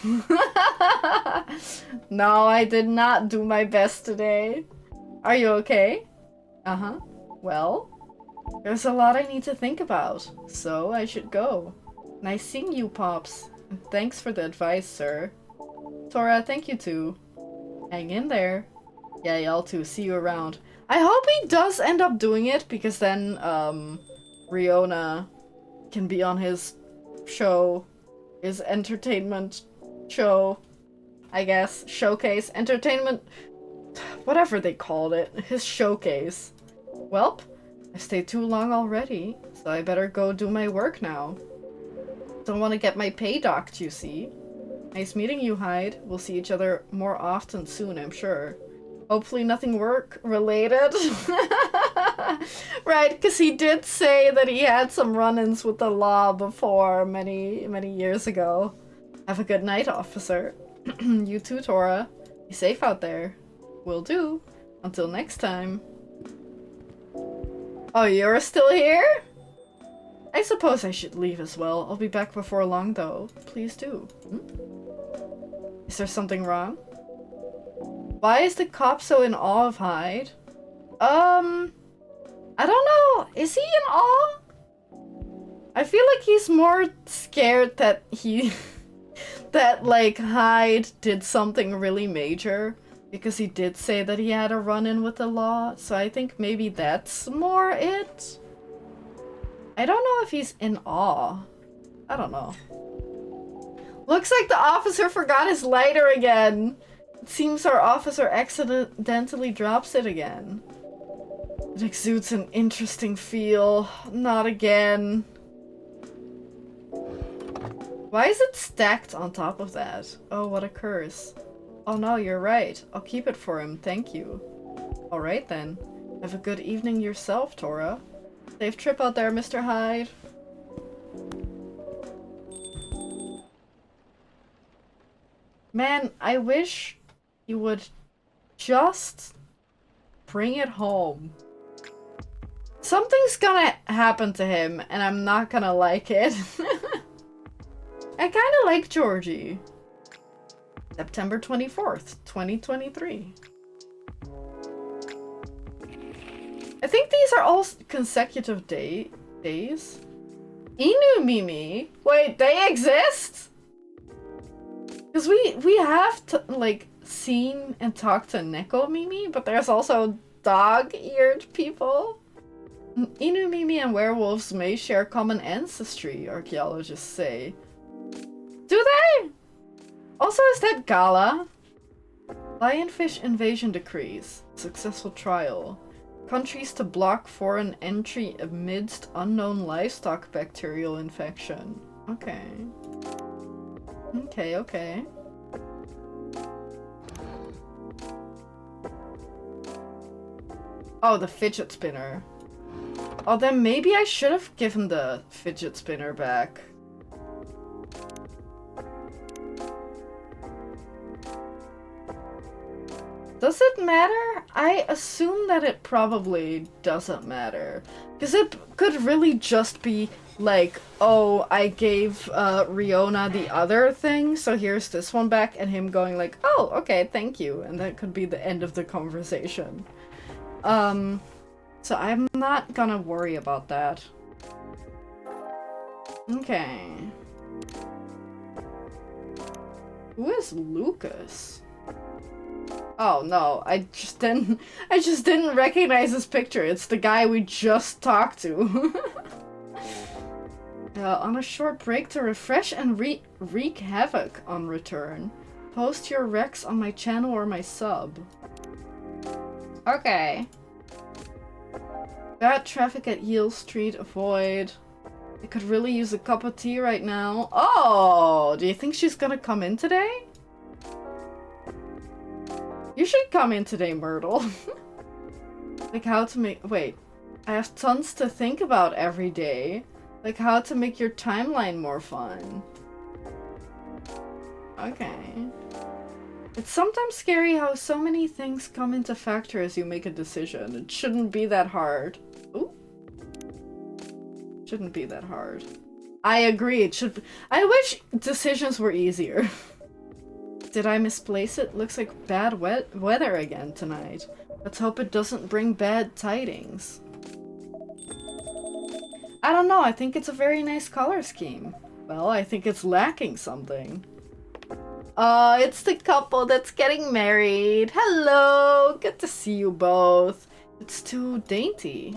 No, I did not do my best today. Are you okay? Uh-huh. Well, there's a lot I need to think about, so I should go. Nice seeing you, Pops. And thanks for the advice, sir. Tora, thank you too. Hang in there. Yeah, y'all too. See you around. I hope he does end up doing it, because then, Riona can be on his show. His entertainment show. I guess. Showcase. Entertainment. Whatever they called it. His showcase. Welp. I stayed too long already, so I better go do my work now. Don't want to get my pay docked, you see. Nice meeting you, Hyde. We'll see each other more often soon, I'm sure. Hopefully nothing work-related. Right, because he did say that he had some run-ins with the law before, many, many years ago. Have a good night, officer. You too, Tora. Be safe out there. Will do. Until next time. Oh, you're still here? I suppose I should leave as well. I'll be back before long, though. Please do. Is there something wrong? Why is the cop so in awe of Hyde? I don't know. Is he in awe? I feel like he's more scared that that, like, Hyde did something really major. Because he did say that he had a run-in with the law, so I think maybe that's more it? I don't know if he's in awe. I don't know. Looks like the officer forgot his lighter again. It seems our officer accidentally drops it again. It exudes an interesting feel. Not again. Why is it stacked on top of that? Oh, what a curse. Oh no, you're right. I'll keep it for him, thank you. Alright then. Have a good evening yourself, Tora. Safe trip out there, Mr. Hyde. Man, I wish you would just bring it home. Something's gonna happen to him, and I'm not gonna like it. I kinda like Georgie. September 24th, 2023. I think these are all consecutive days. Inu Mimi? Wait, they exist? Because we have to, like, seen and talked to Neko Mimi, but there's also dog-eared people. Inu Mimi and werewolves may share common ancestry, archaeologists say. Do they? Also, is that Gala? Lionfish invasion decrees. Successful trial. Countries to block foreign entry amidst unknown livestock bacterial infection. Okay. Okay, okay. Oh, the fidget spinner. Oh, then maybe I should have given the fidget spinner back. Does it matter? I assume that it probably doesn't matter. Because it could really just be like, oh, I gave Riona the other thing, so here's this one back, and him going like, oh, okay, thank you. And that could be the end of the conversation. So I'm not gonna worry about that. Okay. Who is Lucas? Oh no, I just didn't recognize his picture. It's the guy we just talked to. On a short break to refresh and wreak havoc on return. Post your recs on my channel or my sub. Okay. Bad traffic at Yale Street, avoid. I could really use a cup of tea right now. Oh, do you think she's gonna come in today? You should come in today, Myrtle. Like how to make- wait. I have tons to think about every day. Like how to make your timeline more fun. Okay. It's sometimes scary how so many things come into factor as you make a decision. It shouldn't be that hard. Ooh. Shouldn't be that hard. I agree, it should be- I wish decisions were easier. Did I misplace it? Looks like bad weather again tonight. Let's hope it doesn't bring bad tidings. I don't know, I think it's a very nice color scheme. Well, I think it's lacking something. It's the couple that's getting married. Hello! Good to see you both. It's too dainty.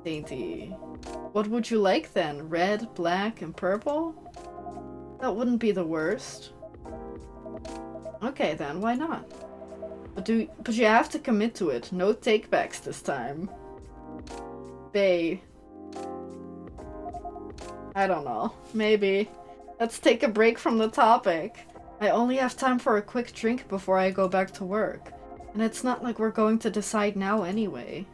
Dainty. What would you like then? Red, black, and purple? That wouldn't be the worst. Okay then, why not? But you have to commit to it. No takebacks this time. Bae. I don't know. Maybe. Let's take a break from the topic. I only have time for a quick drink before I go back to work. And it's not like we're going to decide now anyway.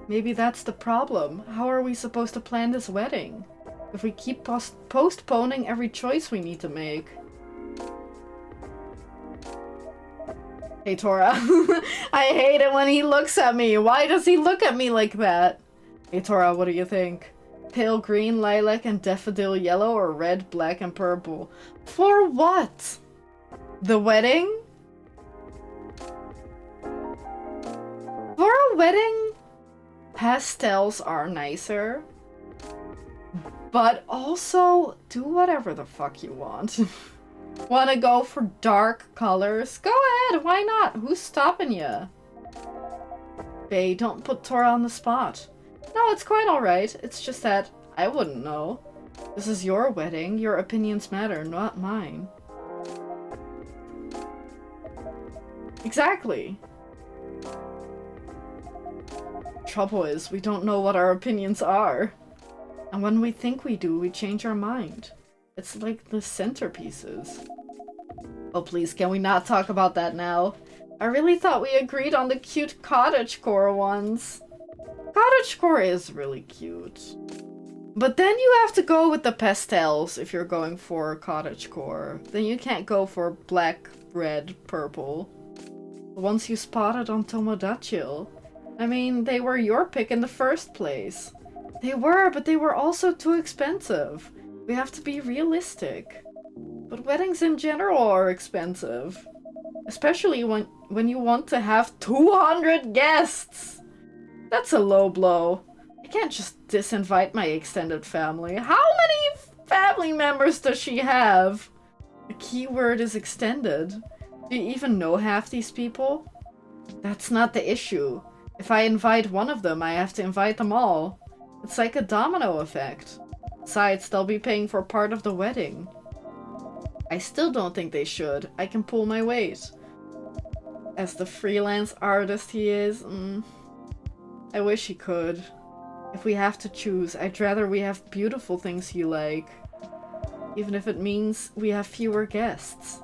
Maybe that's the problem. How are we supposed to plan this wedding? If we keep postponing every choice we need to make. Hey, Tora. I hate it when he looks at me. Why does he look at me like that? Hey, Tora, what do you think? Pale green, lilac, and daffodil yellow, or red, black, and purple? For what? The wedding? For a wedding, pastels are nicer. But also, do whatever the fuck you want. Wanna go for dark colors? Go ahead, why not? Who's stopping you? Bae, don't put Tora on the spot. No, it's quite alright. It's just that I wouldn't know. This is your wedding. Your opinions matter, not mine. Exactly. Trouble is, we don't know what our opinions are. And when we think we do, we change our mind. It's like the centerpieces. Oh please, can we not talk about that now? I really thought we agreed on the cute cottagecore ones. Cottagecore is really cute. But then you have to go with the pastels if you're going for cottagecore. Then you can't go for black, red, purple. The ones you spotted on Tomodachi. I mean, they were your pick in the first place. They were, but they were also too expensive. We have to be realistic. But weddings in general are expensive. Especially when you want to have 200 guests! That's a low blow. I can't just disinvite my extended family. How many family members does she have? The key word is extended. Do you even know half these people? That's not the issue. If I invite one of them, I have to invite them all. It's like a domino effect. Besides, they'll be paying for part of the wedding. I still don't think they should. I can pull my weight. As the freelance artist he is, I wish he could. If we have to choose, I'd rather we have beautiful things you like. Even if it means we have fewer guests.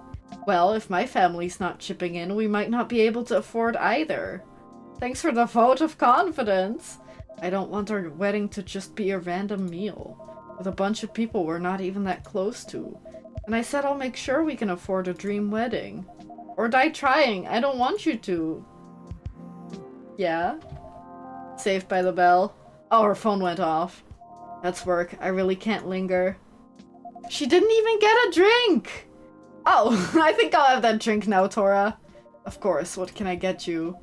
Well, if my family's not chipping in, we might not be able to afford either. Thanks for the vote of confidence. I don't want our wedding to just be a random meal. With a bunch of people we're not even that close to. And I said I'll make sure we can afford a dream wedding. Or die trying. I don't want you to. Yeah? Saved by the bell. Oh, her phone went off. That's work. I really can't linger. She didn't even get a drink! Oh, I think I'll have that drink now, Tora. Of course, what can I get you?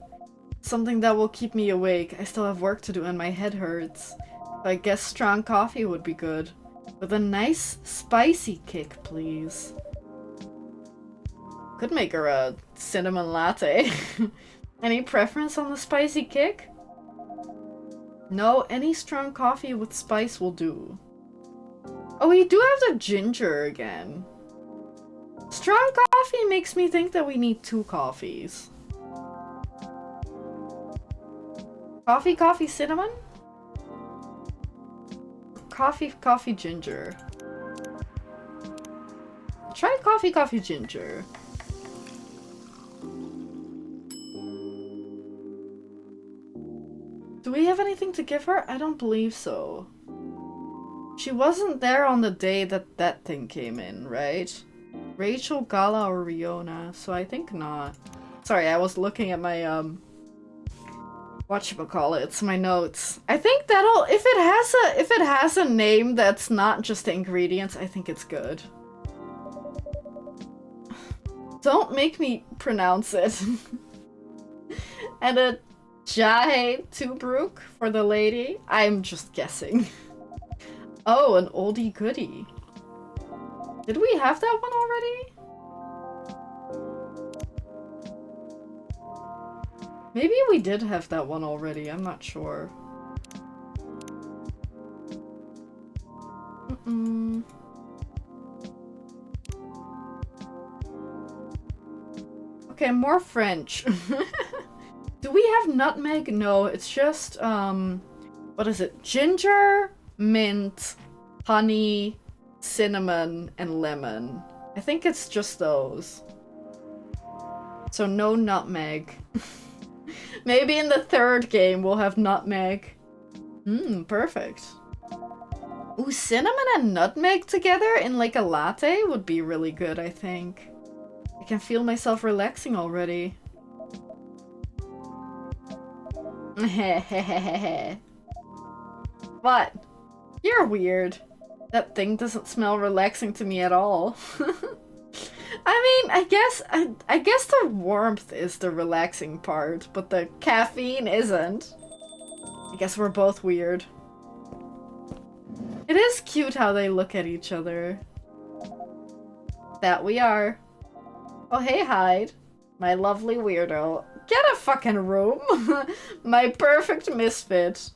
Something that will keep me awake. I still have work to do and my head hurts. So I guess strong coffee would be good. With a nice, spicy kick, please. Could make her a cinnamon latte. Any preference on the spicy kick? No, any strong coffee with spice will do. Oh, we do have the ginger again. Strong coffee makes me think that we need 2 coffees. Coffee, cinnamon? Coffee, ginger. Try coffee, ginger. Do we have anything to give her? I don't believe so. She wasn't there on the day that that thing came in, right? Rachel, Gala, or Riona, so I think not. Sorry, I was looking at my, whatchamacallits, my notes. I think that'll, if it has a name that's not just the ingredients, I think it's good. Don't make me pronounce it. And a Jahe Tubruk for the lady? I'm just guessing. Oh, an oldie goodie. Did we have that one already? Maybe we did have that one already, I'm not sure. Okay, more French. Do we have nutmeg? No, it's just, what is it? Ginger, mint, honey, cinnamon, and lemon. I think it's just those. So no nutmeg. Maybe in the third game we'll have nutmeg. Perfect. Ooh, cinnamon and nutmeg together in like a latte would be really good, I think. I can feel myself relaxing already. What? You're weird. That thing doesn't smell relaxing to me at all. I mean, I guess the warmth is the relaxing part, but the caffeine isn't. I guess we're both weird. It is cute how they look at each other. That we are. Oh, hey, Hyde. My lovely weirdo. Get a fucking room. My perfect misfit.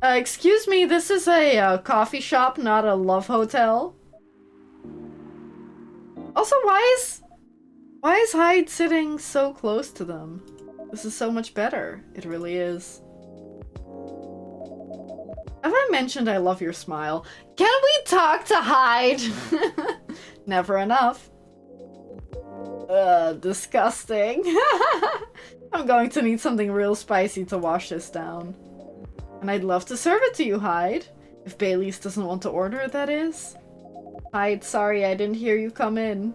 Excuse me, this is a coffee shop, not a love hotel. Also, why is Hyde sitting so close to them? This is so much better. It really is. Have I mentioned I love your smile? Can we talk to Hyde? Never enough. Disgusting. I'm going to need something real spicy to wash this down. And I'd love to serve it to you, Hyde. If Bailey's doesn't want to order, that is. Hyde, sorry I didn't hear you come in.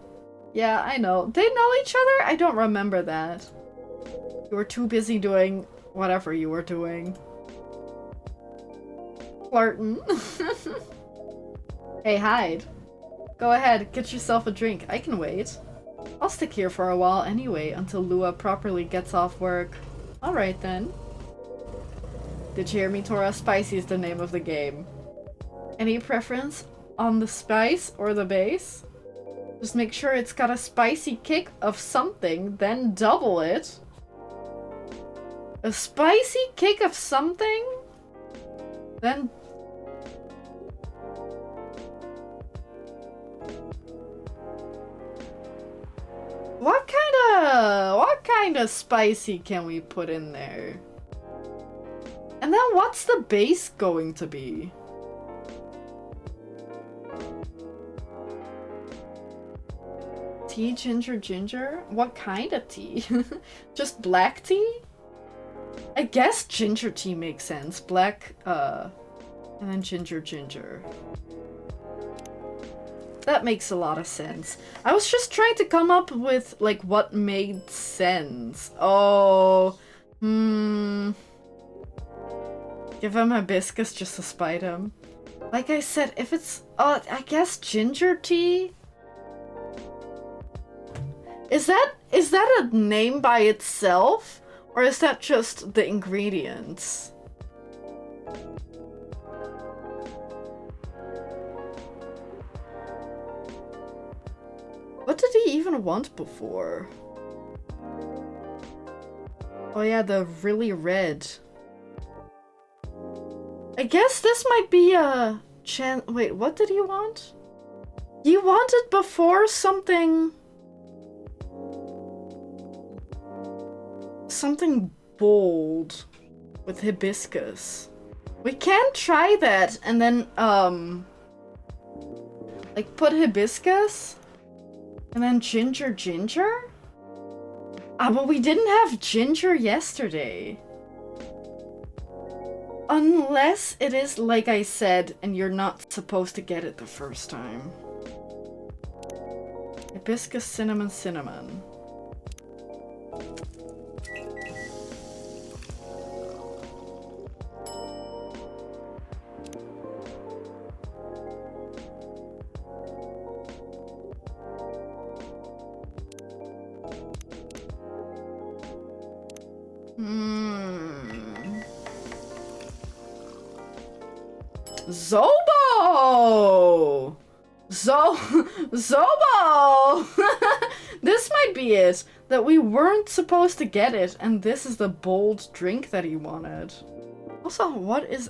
Yeah, I know. They know each other? I don't remember that. You were too busy doing whatever you were doing. Flirtin'. Hey, Hyde. Go ahead, get yourself a drink. I can wait. I'll stick here for a while anyway, until Lua properly gets off work. Alright then. Did you hear me, Tora? Spicy is the name of the game. Any preference on the spice or the base? Just make sure it's got a spicy kick of something, then double it. A spicy kick of something? Then... What kind of spicy can we put in there? And then what's the base going to be? Tea, ginger, ginger? What kind of tea? Just black tea? I guess ginger tea makes sense. Black, and then ginger, ginger. That makes a lot of sense. I was just trying to come up with, like, what made sense. Oh, give him hibiscus just to spite him. Like I said, if it's, I guess ginger tea? Is that a name by itself? Or is that just the ingredients? What did he even want before? Oh yeah, the really red. I guess this might be a wait, what did he want? He wanted before something bold with hibiscus. We can try that and then like put hibiscus and then ginger ginger? Ah, but we didn't have ginger yesterday. Unless it is like I said and you're not supposed to get it the first time. Hibiscus, cinnamon, cinnamon. Zobo! Zobo! This might be it. That we weren't supposed to get it, and this is the bold drink that he wanted. Also,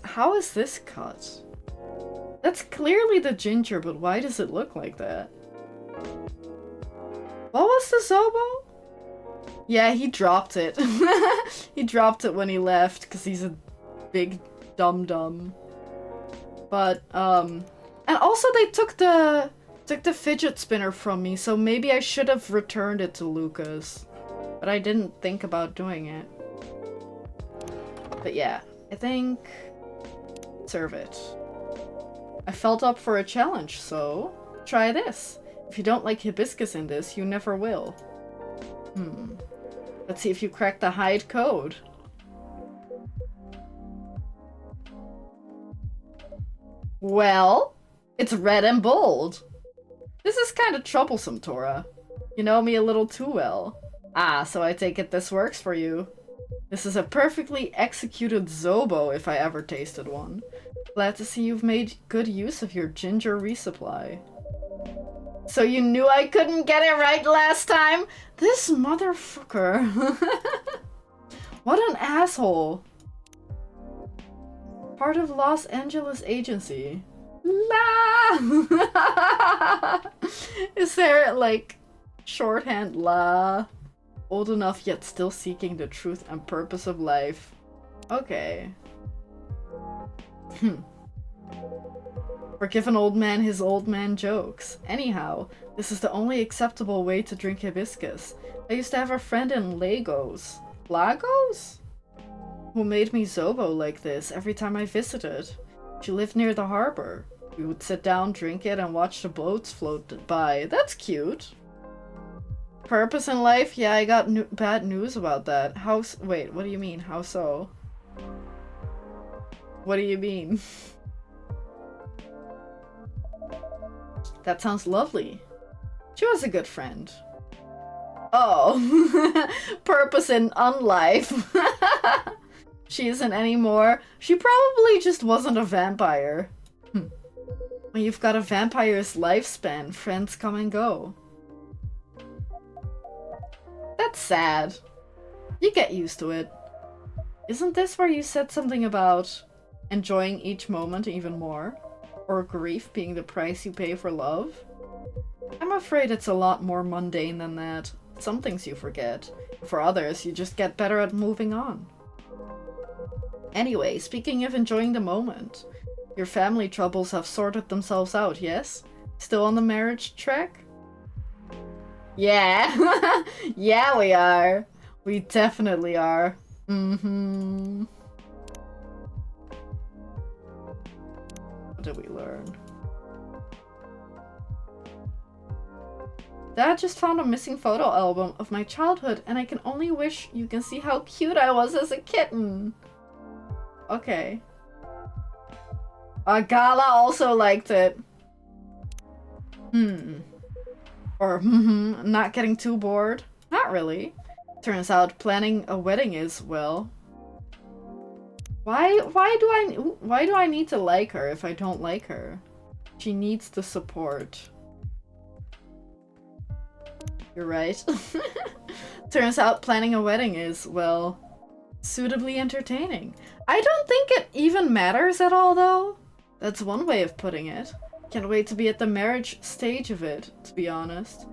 how is this cut? That's clearly the ginger, but why does it look like that? What was the Zobo? Yeah, he dropped it. He dropped it when he left, because he's a big dum-dum. But, and also they took the fidget spinner from me, so maybe I should have returned it to Lucas. But I didn't think about doing it. But yeah, I think... serve it. I felt up for a challenge, so try this. If you don't like hibiscus in this, you never will. Let's see if you crack the Hyde code. Well, it's red and bold. This is kind of troublesome, Tora. You know me a little too well. Ah, so I take it this works for you. This is a perfectly executed Zobo if I ever tasted one. Glad to see you've made good use of your ginger resupply. So you knew I couldn't get it right last time? This motherfucker. What an asshole. Part of Los Angeles agency. La! Is there, like, shorthand la? Old enough yet still seeking the truth and purpose of life. Okay. Forgive an old man his old man jokes. Anyhow, this is the only acceptable way to drink hibiscus. I used to have a friend in Lagos. Lagos? Who made me zobo like this every time I visited. She lived near the harbor. We would sit down, drink it, and watch the boats float by. That's cute. Purpose in life? Yeah, I got bad news about that. Wait, what do you mean? How so? What do you mean? That sounds lovely. She was a good friend. Oh. Purpose in unlife. She isn't anymore. She probably just wasn't a vampire. When you've got a vampire's lifespan, friends come and go. That's sad. You get used to it. Isn't this where you said something about enjoying each moment even more? Or grief being the price you pay for love? I'm afraid it's a lot more mundane than that. Some things you forget. For others, you just get better at moving on. Anyway, speaking of enjoying the moment, your family troubles have sorted themselves out, yes? Still on the marriage track? Yeah! Yeah, we are! We definitely are. Mm-hmm. What did we learn? Dad just found a missing photo album of my childhood, and I can only wish you can see how cute I was as a kitten. Okay. Gala also liked it. Or, not getting too bored? Not really. Turns out planning a wedding is, well... Why do I need to like her if I don't like her? She needs the support. You're right. Turns out planning a wedding is, well, suitably entertaining. I don't think it even matters at all, though. That's one way of putting it. Can't wait to be at the marriage stage of it, to be honest.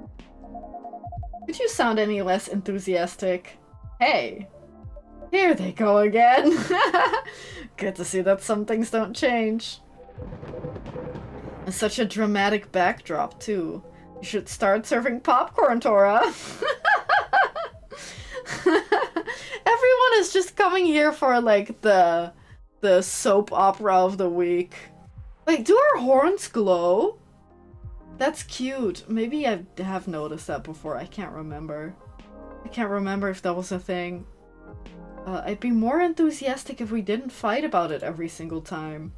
Could you sound any less enthusiastic? Hey! Here they go again! Good to see that some things don't change. And such a dramatic backdrop, too. You should start serving popcorn, Tora! Everyone is just coming here for, like, the soap opera of the week. Wait, do our horns glow? That's cute. Maybe I have noticed that before. I can't remember. I can't remember if that was a thing. I'd be more enthusiastic if we didn't fight about it every single time.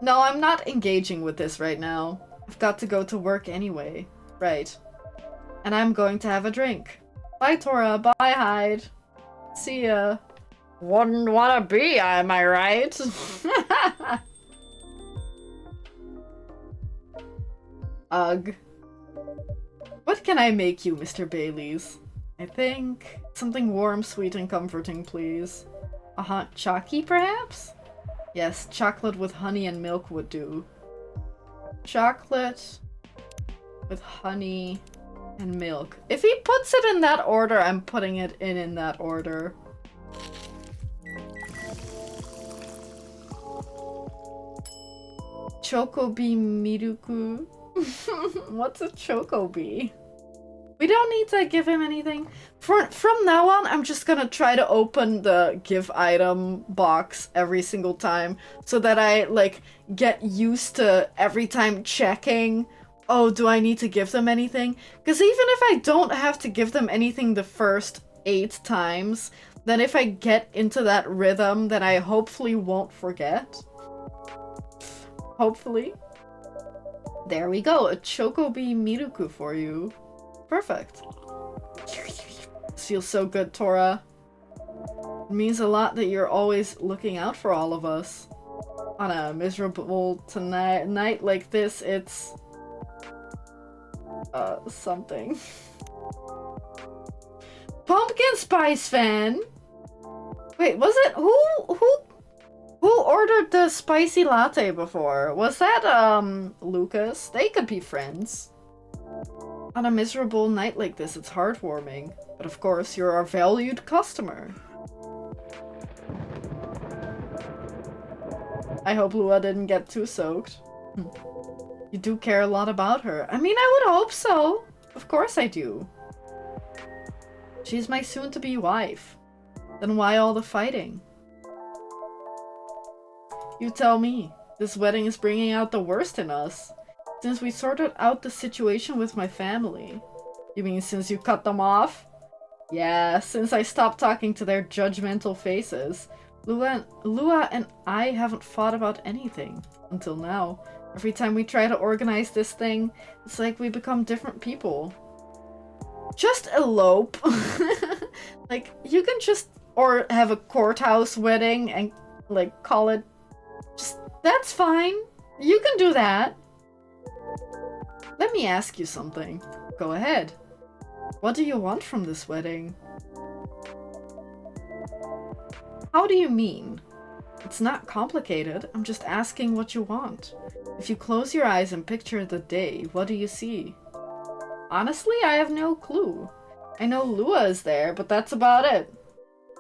No, I'm not engaging with this right now. I've got to go to work anyway. Right. And I'm going to have a drink. Bye, Tora. Bye, Hyde. See ya. Wouldn't wanna be, am I right? Ugh. What can I make you, Mr. Bailey's? I think something warm, sweet, and comforting, please. A hot chocky, perhaps? Yes, chocolate with honey and milk would do. Chocolate with honey and milk. If he puts it in that order, I'm putting it in that order. Chocobi Miruku. What's a Chocobi? We don't need to give him anything. From now on, I'm just gonna try to open the give item box every single time so that I, like, get used to every time checking, oh, do I need to give them anything? Because even if I don't have to give them anything the first 8 times, then if I get into that rhythm, then I hopefully won't forget. Hopefully. There we go, a Chocobi Miruku for you. Perfect. This feels so good, Tora. It means a lot that you're always looking out for all of us. On a miserable night like this, it's... something. Pumpkin spice fan? Wait, was it... Who ordered the spicy latte before? Was that, Lucas? They could be friends. On a miserable night like this, it's heartwarming. But of course, you're our valued customer. I hope Lua didn't get too soaked. You do care a lot about her. I mean, I would hope so. Of course I do. She's my soon-to-be wife. Then why all the fighting? You tell me. This wedding is bringing out the worst in us. Since we sorted out the situation with my family. You mean since you cut them off? Yeah, since I stopped talking to their judgmental faces. Lua and I haven't fought about anything. Until now. Every time we try to organize this thing, it's like we become different people. Just elope. Like, you can just... Or have a courthouse wedding and, like, call it... Just... That's fine. You can do that. Let me ask you something. Go ahead. What do you want from this wedding? How do you mean? It's not complicated. I'm just asking what you want. If you close your eyes and picture the day, what do you see? Honestly, I have no clue. I know Lua is there, but that's about it.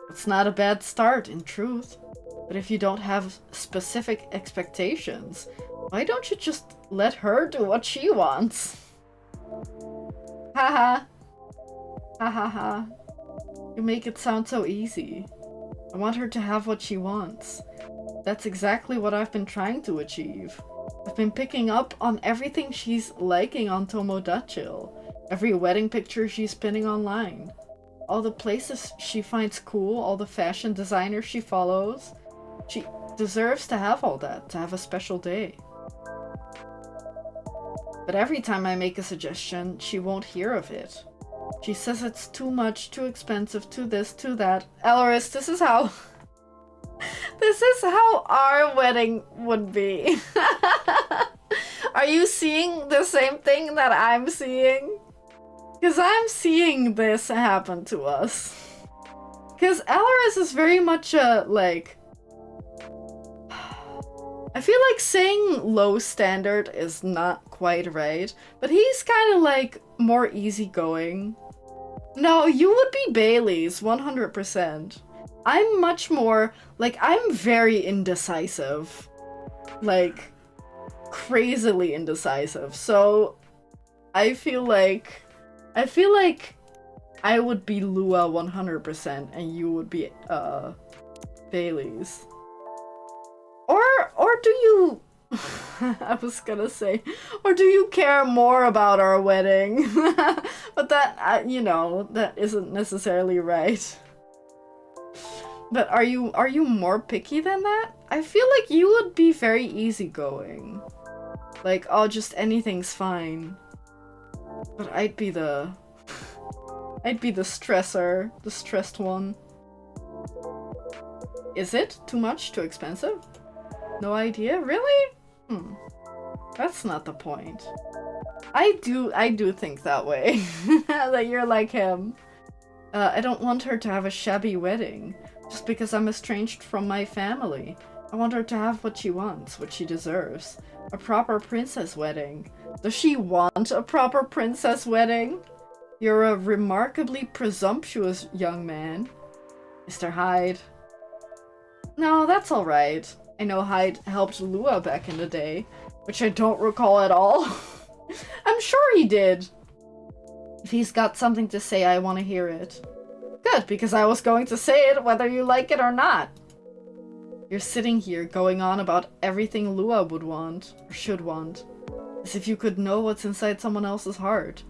It's not a bad start, in truth. But if you don't have specific expectations, why don't you just let her do what she wants? Haha. Ha ha ha. You make it sound so easy. I want her to have what she wants. That's exactly what I've been trying to achieve. I've been picking up on everything she's liking on Tomodachi. Every wedding picture she's pinning online. All the places she finds cool, all the fashion designers she follows. She deserves to have all that, to have a special day. But every time I make a suggestion, she won't hear of it. She says it's too much, too expensive, too this, too that. Elris, this is how... This is how our wedding would be. Are you seeing the same thing that I'm seeing? Because I'm seeing this happen to us. Because Elris is very much a, like... I feel like saying low standard is not quite right, but he's kind of like more easygoing. No, you would be Bailey's, 100%. I'm much more, like, I'm very indecisive. Like, crazily indecisive. So, I feel like I would be Lua 100% and you would be, Bailey's. Or do you... I was gonna say, or do you care more about our wedding? But that, you know, that isn't necessarily right. But are you more picky than that? I feel like you would be very easygoing. Like, oh, just anything's fine. But I'd be the stressor, the stressed one. Is it too much, too expensive? No idea? Really? That's not the point. I do think that way. That you're like him. I don't want her to have a shabby wedding. Just because I'm estranged from my family. I want her to have what she wants, what she deserves. A proper princess wedding. Does she want a proper princess wedding? You're a remarkably presumptuous young man. Mr. Hyde. No, that's alright. I know Hyde helped Lua back in the day, which I don't recall at all. I'm sure he did. If he's got something to say, I want to hear it. Good, because I was going to say it whether you like it or not. You're sitting here going on about everything Lua would want, or should want. As if you could know what's inside someone else's heart.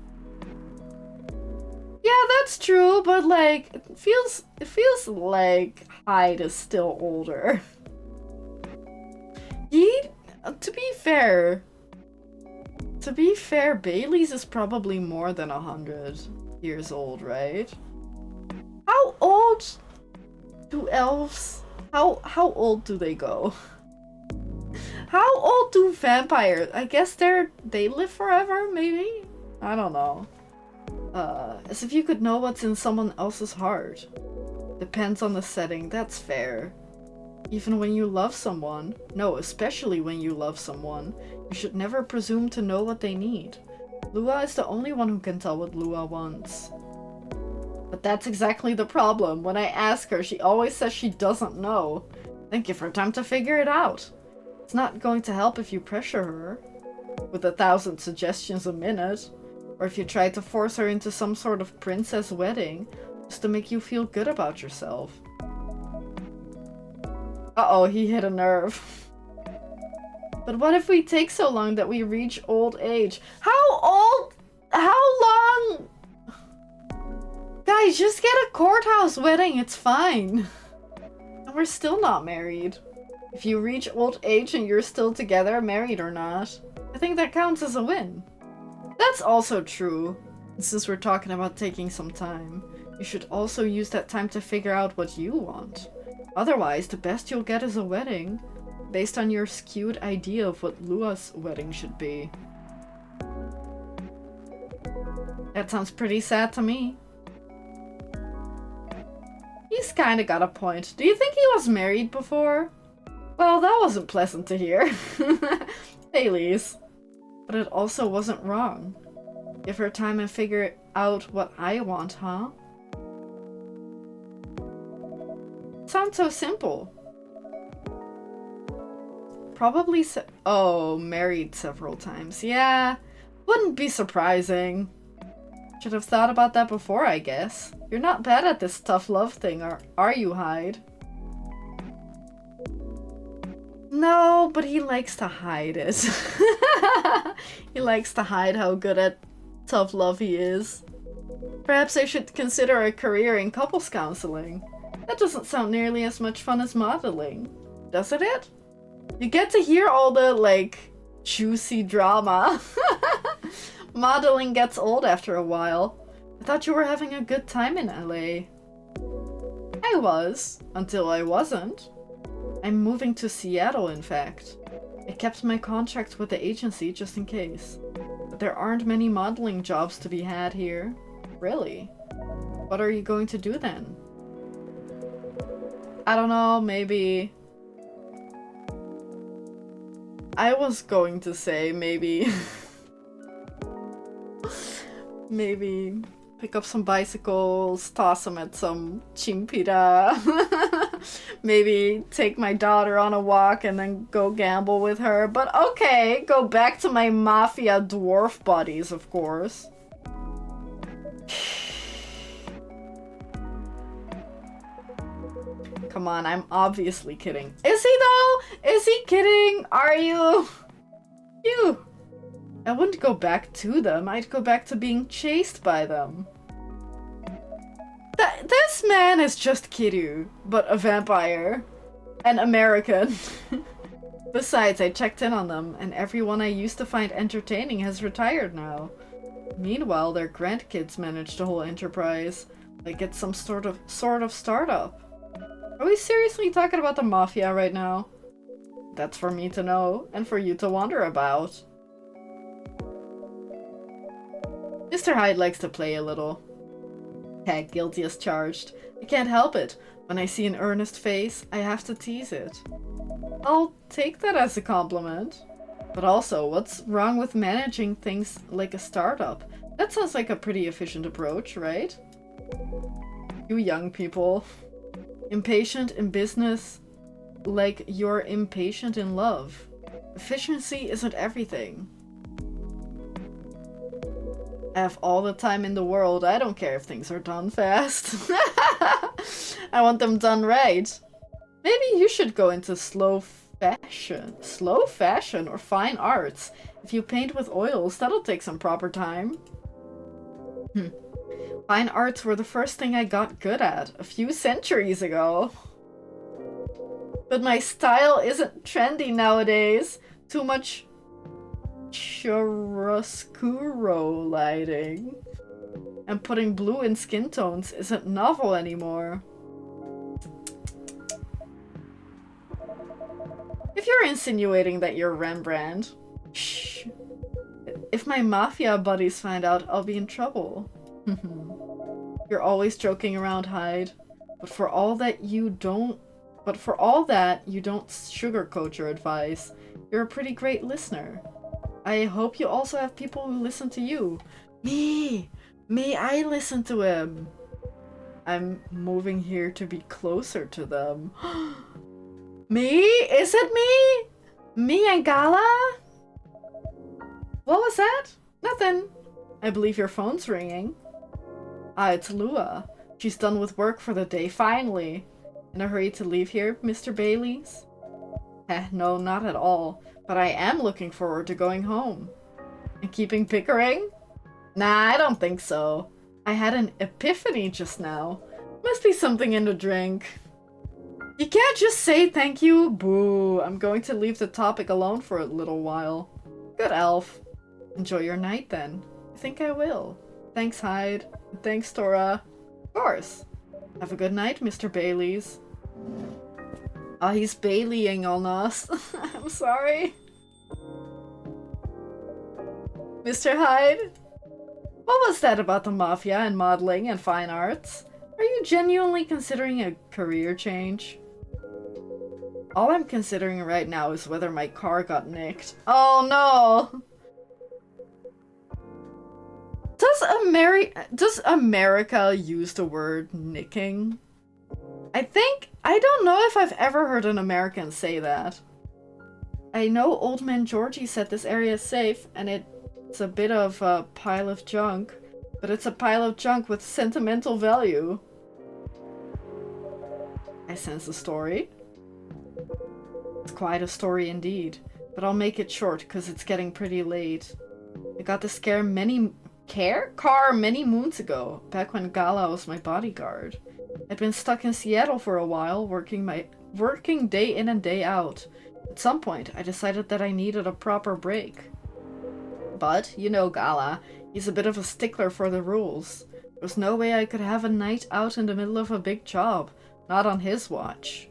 Yeah, that's true, but like, it feels like Hyde is still older. To be fair, Bailey's is probably more than 100 years old, right? How old do elves? How old do they go? How old do vampires? I guess they live forever, maybe? I don't know. As if you could know what's in someone else's heart. Depends on the setting, that's fair. Even when you love someone, no, especially when you love someone, you should never presume to know what they need. Lua is the only one who can tell what Lua wants. But that's exactly the problem. When I ask her, she always says she doesn't know. Then give her time to figure it out. It's not going to help if you pressure her with 1,000 suggestions a minute, or if you try to force her into some sort of princess wedding just to make you feel good about yourself. Uh-oh, he hit a nerve. But what if we take so long that we reach old age? How old? How long? Guys, just get a courthouse wedding, it's fine. And we're still not married. If you reach old age and you're still together, married or not, I think that counts as a win. That's also true. Since we're talking about taking some time, you should also use that time to figure out what you want. Otherwise, the best you'll get is a wedding, based on your skewed idea of what Lua's wedding should be. That sounds pretty sad to me. He's kinda got a point. Do you think he was married before? Well, that wasn't pleasant to hear. Baileys. But it also wasn't wrong. Give her time and figure out what I want, huh? Sounds so simple. Probably married several times. Yeah, wouldn't be surprising. Should have thought about that before, I guess. You're not bad at this tough love thing, are you, Hyde? No, but he likes to hide it. He likes to hide how good at tough love he is. Perhaps I should consider a career in couples counseling. That doesn't sound nearly as much fun as modeling. Does it? You get to hear all the, like, juicy drama. Modeling gets old after a while. I thought you were having a good time in LA. I was, until I wasn't. I'm moving to Seattle, in fact. I kept my contract with the agency just in case. But there aren't many modeling jobs to be had here. Really? What are you going to do then? I don't know, maybe... I was going to say maybe... maybe pick up some bicycles, toss them at some chimpira. Maybe take my daughter on a walk and then go gamble with her. But okay, go back to my mafia dwarf buddies, of course. Come on, I'm obviously kidding. Is he though? Is he kidding? Are you? You. I wouldn't go back to them. I'd go back to being chased by them. This man is just Kiryu, but a vampire. And American. Besides, I checked in on them, and everyone I used to find entertaining has retired now. Meanwhile, their grandkids manage the whole enterprise. Like it's some sort of startup. Are we seriously talking about the mafia right now? That's for me to know, and for you to wonder about. Mr. Hyde likes to play a little. Heck, guilty as charged. I can't help it. When I see an earnest face, I have to tease it. I'll take that as a compliment. But also, what's wrong with managing things like a startup? That sounds like a pretty efficient approach, right? You young people. Impatient in business, like you're impatient in love. Efficiency isn't everything. I have all the time in the world. I don't care if things are done fast. I want them done right. Maybe you should go into slow fashion. Slow fashion or fine arts. If you paint with oils, that'll take some proper time. Fine arts were the first thing I got good at a few centuries ago. But my style isn't trendy nowadays. Too much chiaroscuro lighting. And putting blue in skin tones isn't novel anymore. If you're insinuating that you're Rembrandt, shh. If my mafia buddies find out, I'll be in trouble. You're always joking around, Hyde. But for all that, you don't sugarcoat your advice. You're a pretty great listener. I hope you also have people who listen to you. Me! May I listen to him? I'm moving here to be closer to them. Me? Is it me? Me and Gala? What was that? Nothing. I believe your phone's ringing. Ah, it's Lua. She's done with work for the day, finally. In a hurry to leave here, Mr. Bailey's? No, not at all. But I am looking forward to going home. And keeping bickering? Nah, I don't think so. I had an epiphany just now. Must be something in the drink. You can't just say thank you. Boo. I'm going to leave the topic alone for a little while. Good elf. Enjoy your night then. I think I will. Thanks, Hyde. Thanks, Tora. Of course. Have a good night, Mr. Bailey's. Ah, he's Baileying on us. I'm sorry. Mr. Hyde? What was that about the mafia and modeling and fine arts? Are you genuinely considering a career change? All I'm considering right now is whether my car got nicked. Oh no! Does America use the word nicking? I don't know if I've ever heard an American say that. I know Old Man Georgie said this area is safe, and it's a bit of a pile of junk, but it's a pile of junk with sentimental value. I sense a story. It's quite a story indeed, but I'll make it short because it's getting pretty late. I got this car many moons ago, back when Gala was my bodyguard. I'd been stuck in Seattle for a while, working day in and day out. At some point, I decided that I needed a proper break. But, you know Gala, he's a bit of a stickler for the rules. There was no way I could have a night out in the middle of a big job. Not on his watch.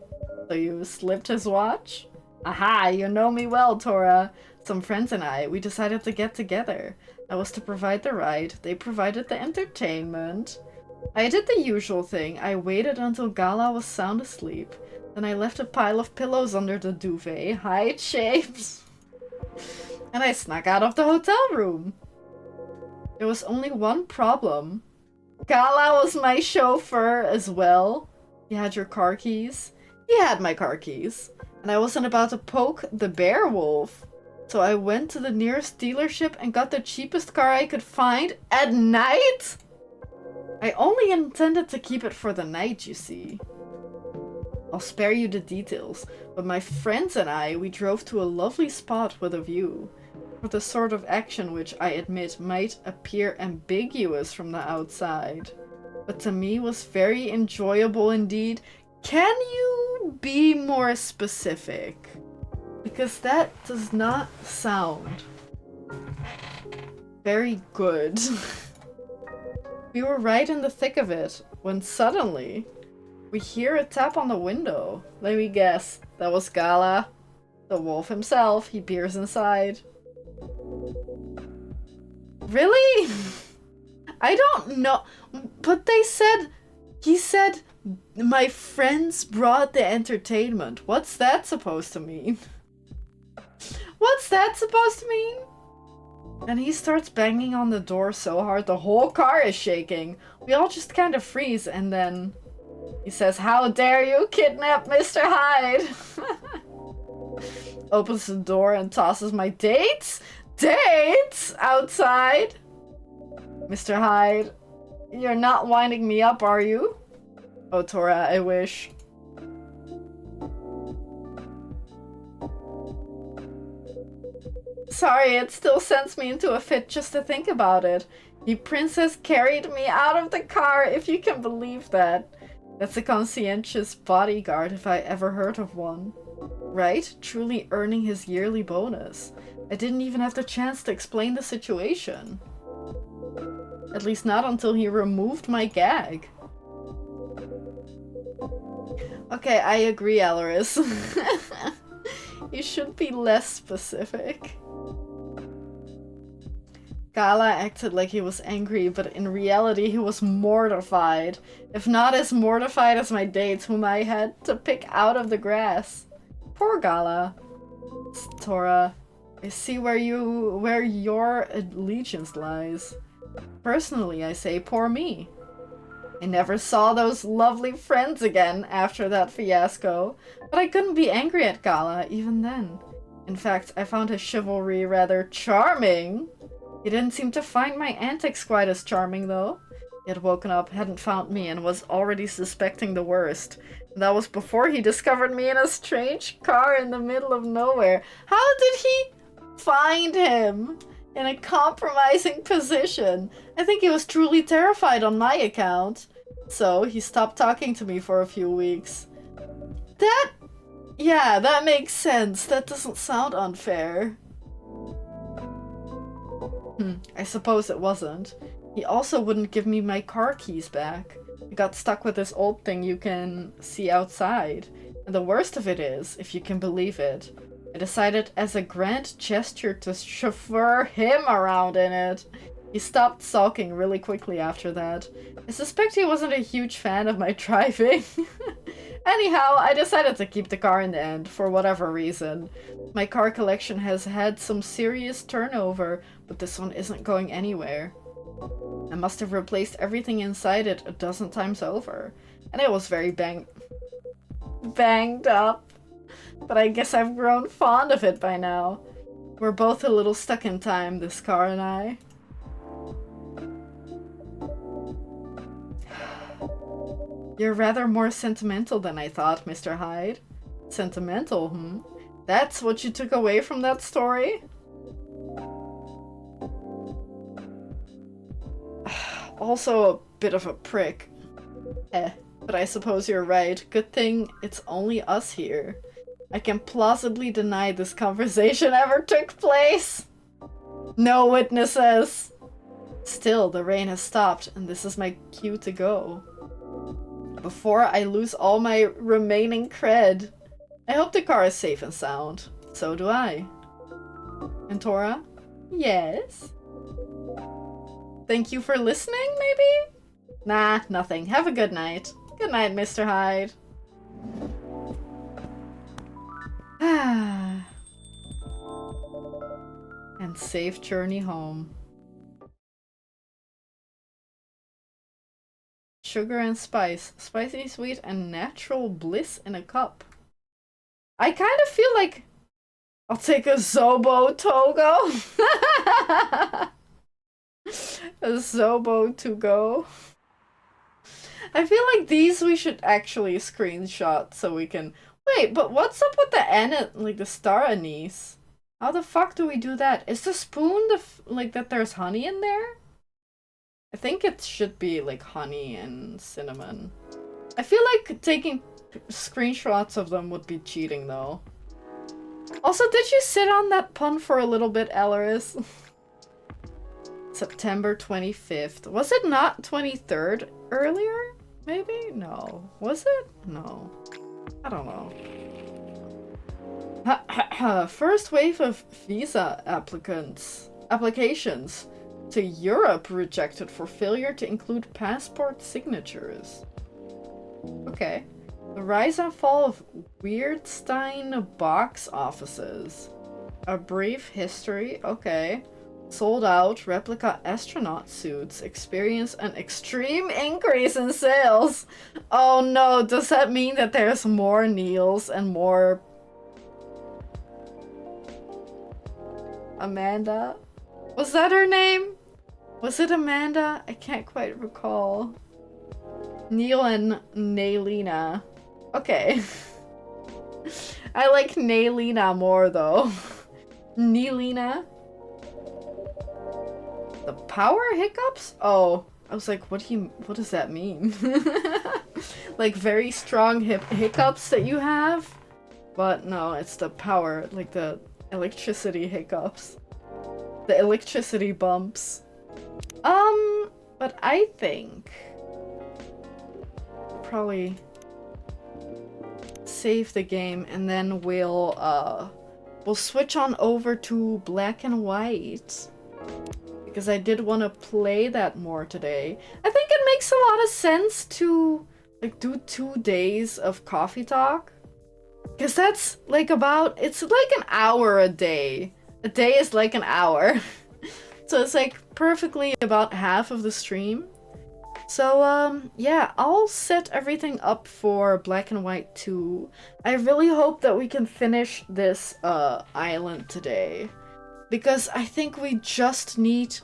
So you slipped his watch? Aha, you know me well, Tora. Some friends and I, we decided to get together. I was to provide the ride, they provided the entertainment. I did the usual thing. I waited until Gala was sound asleep. Then I left a pile of pillows under the duvet, Hyde shaped. And I snuck out of the hotel room. There was only one problem. Gala was my chauffeur as well. He had your car keys. He had my car keys. And I wasn't about to poke the bear wolf. So I went to the nearest dealership and got the cheapest car I could find at night? I only intended to keep it for the night, you see. I'll spare you the details, but my friends and I, we drove to a lovely spot with a view. For the sort of action which I admit might appear ambiguous from the outside. But to me was very enjoyable indeed. Can you be more specific? Because that does not sound very good. We were right in the thick of it, when suddenly, we hear a tap on the window. Let me guess, that was Gala. The wolf himself, he peers inside. Really? I don't know, but he said, my friends brought the entertainment. What's that supposed to mean? What's that supposed to mean? And he starts banging on the door so hard the whole car is shaking. We all just kind of freeze, and then he says, "How dare you kidnap Mr. Hyde?" Opens the door and tosses my dates outside. Mr. Hyde, you're not winding me up, are you? Oh, Tora, I wish. Sorry, it still sends me into a fit just to think about it. The princess carried me out of the car, if you can believe that. That's a conscientious bodyguard if I ever heard of one. Right? Truly earning his yearly bonus. I didn't even have the chance to explain the situation. At least not until he removed my gag. Okay, I agree, Alaris. You should be less specific. Gala acted like he was angry, but in reality he was mortified. If not as mortified as my dates, whom I had to pick out of the grass. Poor Gala. Tora, I see where your allegiance lies. Personally, I say poor me. I never saw those lovely friends again after that fiasco, but I couldn't be angry at Gala even then. In fact, I found his chivalry rather charming. He didn't seem to find my antics quite as charming, though. He had woken up, hadn't found me, and was already suspecting the worst. That was before he discovered me in a strange car in the middle of nowhere. How did he find him in a compromising position? I think he was truly terrified on my account. So he stopped talking to me for a few weeks. Yeah, that makes sense. That doesn't sound unfair. I suppose it wasn't. He also wouldn't give me my car keys back. I got stuck with this old thing you can see outside. And the worst of it is, if you can believe it, I decided as a grand gesture to chauffeur him around in it. He stopped sulking really quickly after that. I suspect he wasn't a huge fan of my driving. Anyhow, I decided to keep the car in the end, for whatever reason. My car collection has had some serious turnover, but this one isn't going anywhere. I must have replaced everything inside it a dozen times over. And it was very banged up. But I guess I've grown fond of it by now. We're both a little stuck in time, this car and I. You're rather more sentimental than I thought, Mr. Hyde. Sentimental, That's what you took away from that story? Also a bit of a prick. But I suppose you're right. Good thing it's only us here. I can plausibly deny this conversation ever took place. No witnesses! Still, the rain has stopped, and this is my cue to go. Before I lose all my remaining cred. I hope the car is safe and sound. So do I. And Tora? Yes? Thank you for listening, maybe? Nah, nothing. Have a good night. Good night, Mr. Hyde. And safe journey home. Sugar and spice. Spicy, sweet, and natural bliss in a cup. I kind of feel like I'll take a Zobo Togo. A Zobo to go. I feel like these we should actually screenshot so we can... Wait, but what's up with the like the star anise? How the fuck do we do that? Is the spoon like that there's honey in there? I think it should be like honey and cinnamon. I feel like taking screenshots of them would be cheating though. Also, did you sit on that pun for a little bit, Alaris? September 25th. Was it not 23rd earlier? Maybe? No. Was it? No. I don't know. First wave of visa applications to Europe rejected for failure to include passport signatures. Okay. The rise and fall of Weirdstein box offices. A brief history. Okay. Sold out replica astronaut suits experience an extreme increase in sales. Oh no, does that mean that there's more Neils and more Amanda? Was that her name? Was it Amanda? I can't quite recall. Neil and Naylina. Okay. I like Naylina more though. Neelina. The power hiccups? Oh, I was like, what does that mean? Like very strong hiccups that you have? But no, it's the power, like the electricity hiccups. The electricity bumps. But I think probably save the game and then we'll switch on over to black and white. Because I did want to play that more today. I think it makes a lot of sense to like do 2 days of coffee talk. Because that's like it's like an hour a day. A day is like an hour. So it's like perfectly about half of the stream. So, yeah, I'll set everything up for Black and White 2. I really hope that we can finish this, island today. Because I think we just need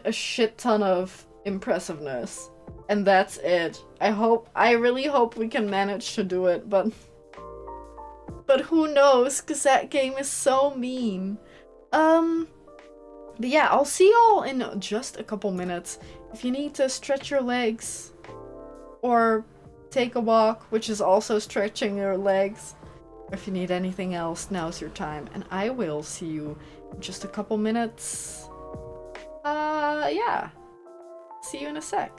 a shit ton of impressiveness. And that's it. I really hope we can manage to do it, but who knows, because that game is so mean. Um, but yeah, I'll see y'all in just a couple minutes. If you need to stretch your legs, or take a walk, which is also stretching your legs, if you need anything else, now's your time. And I will see you in just a couple minutes. Yeah. See you in a sec.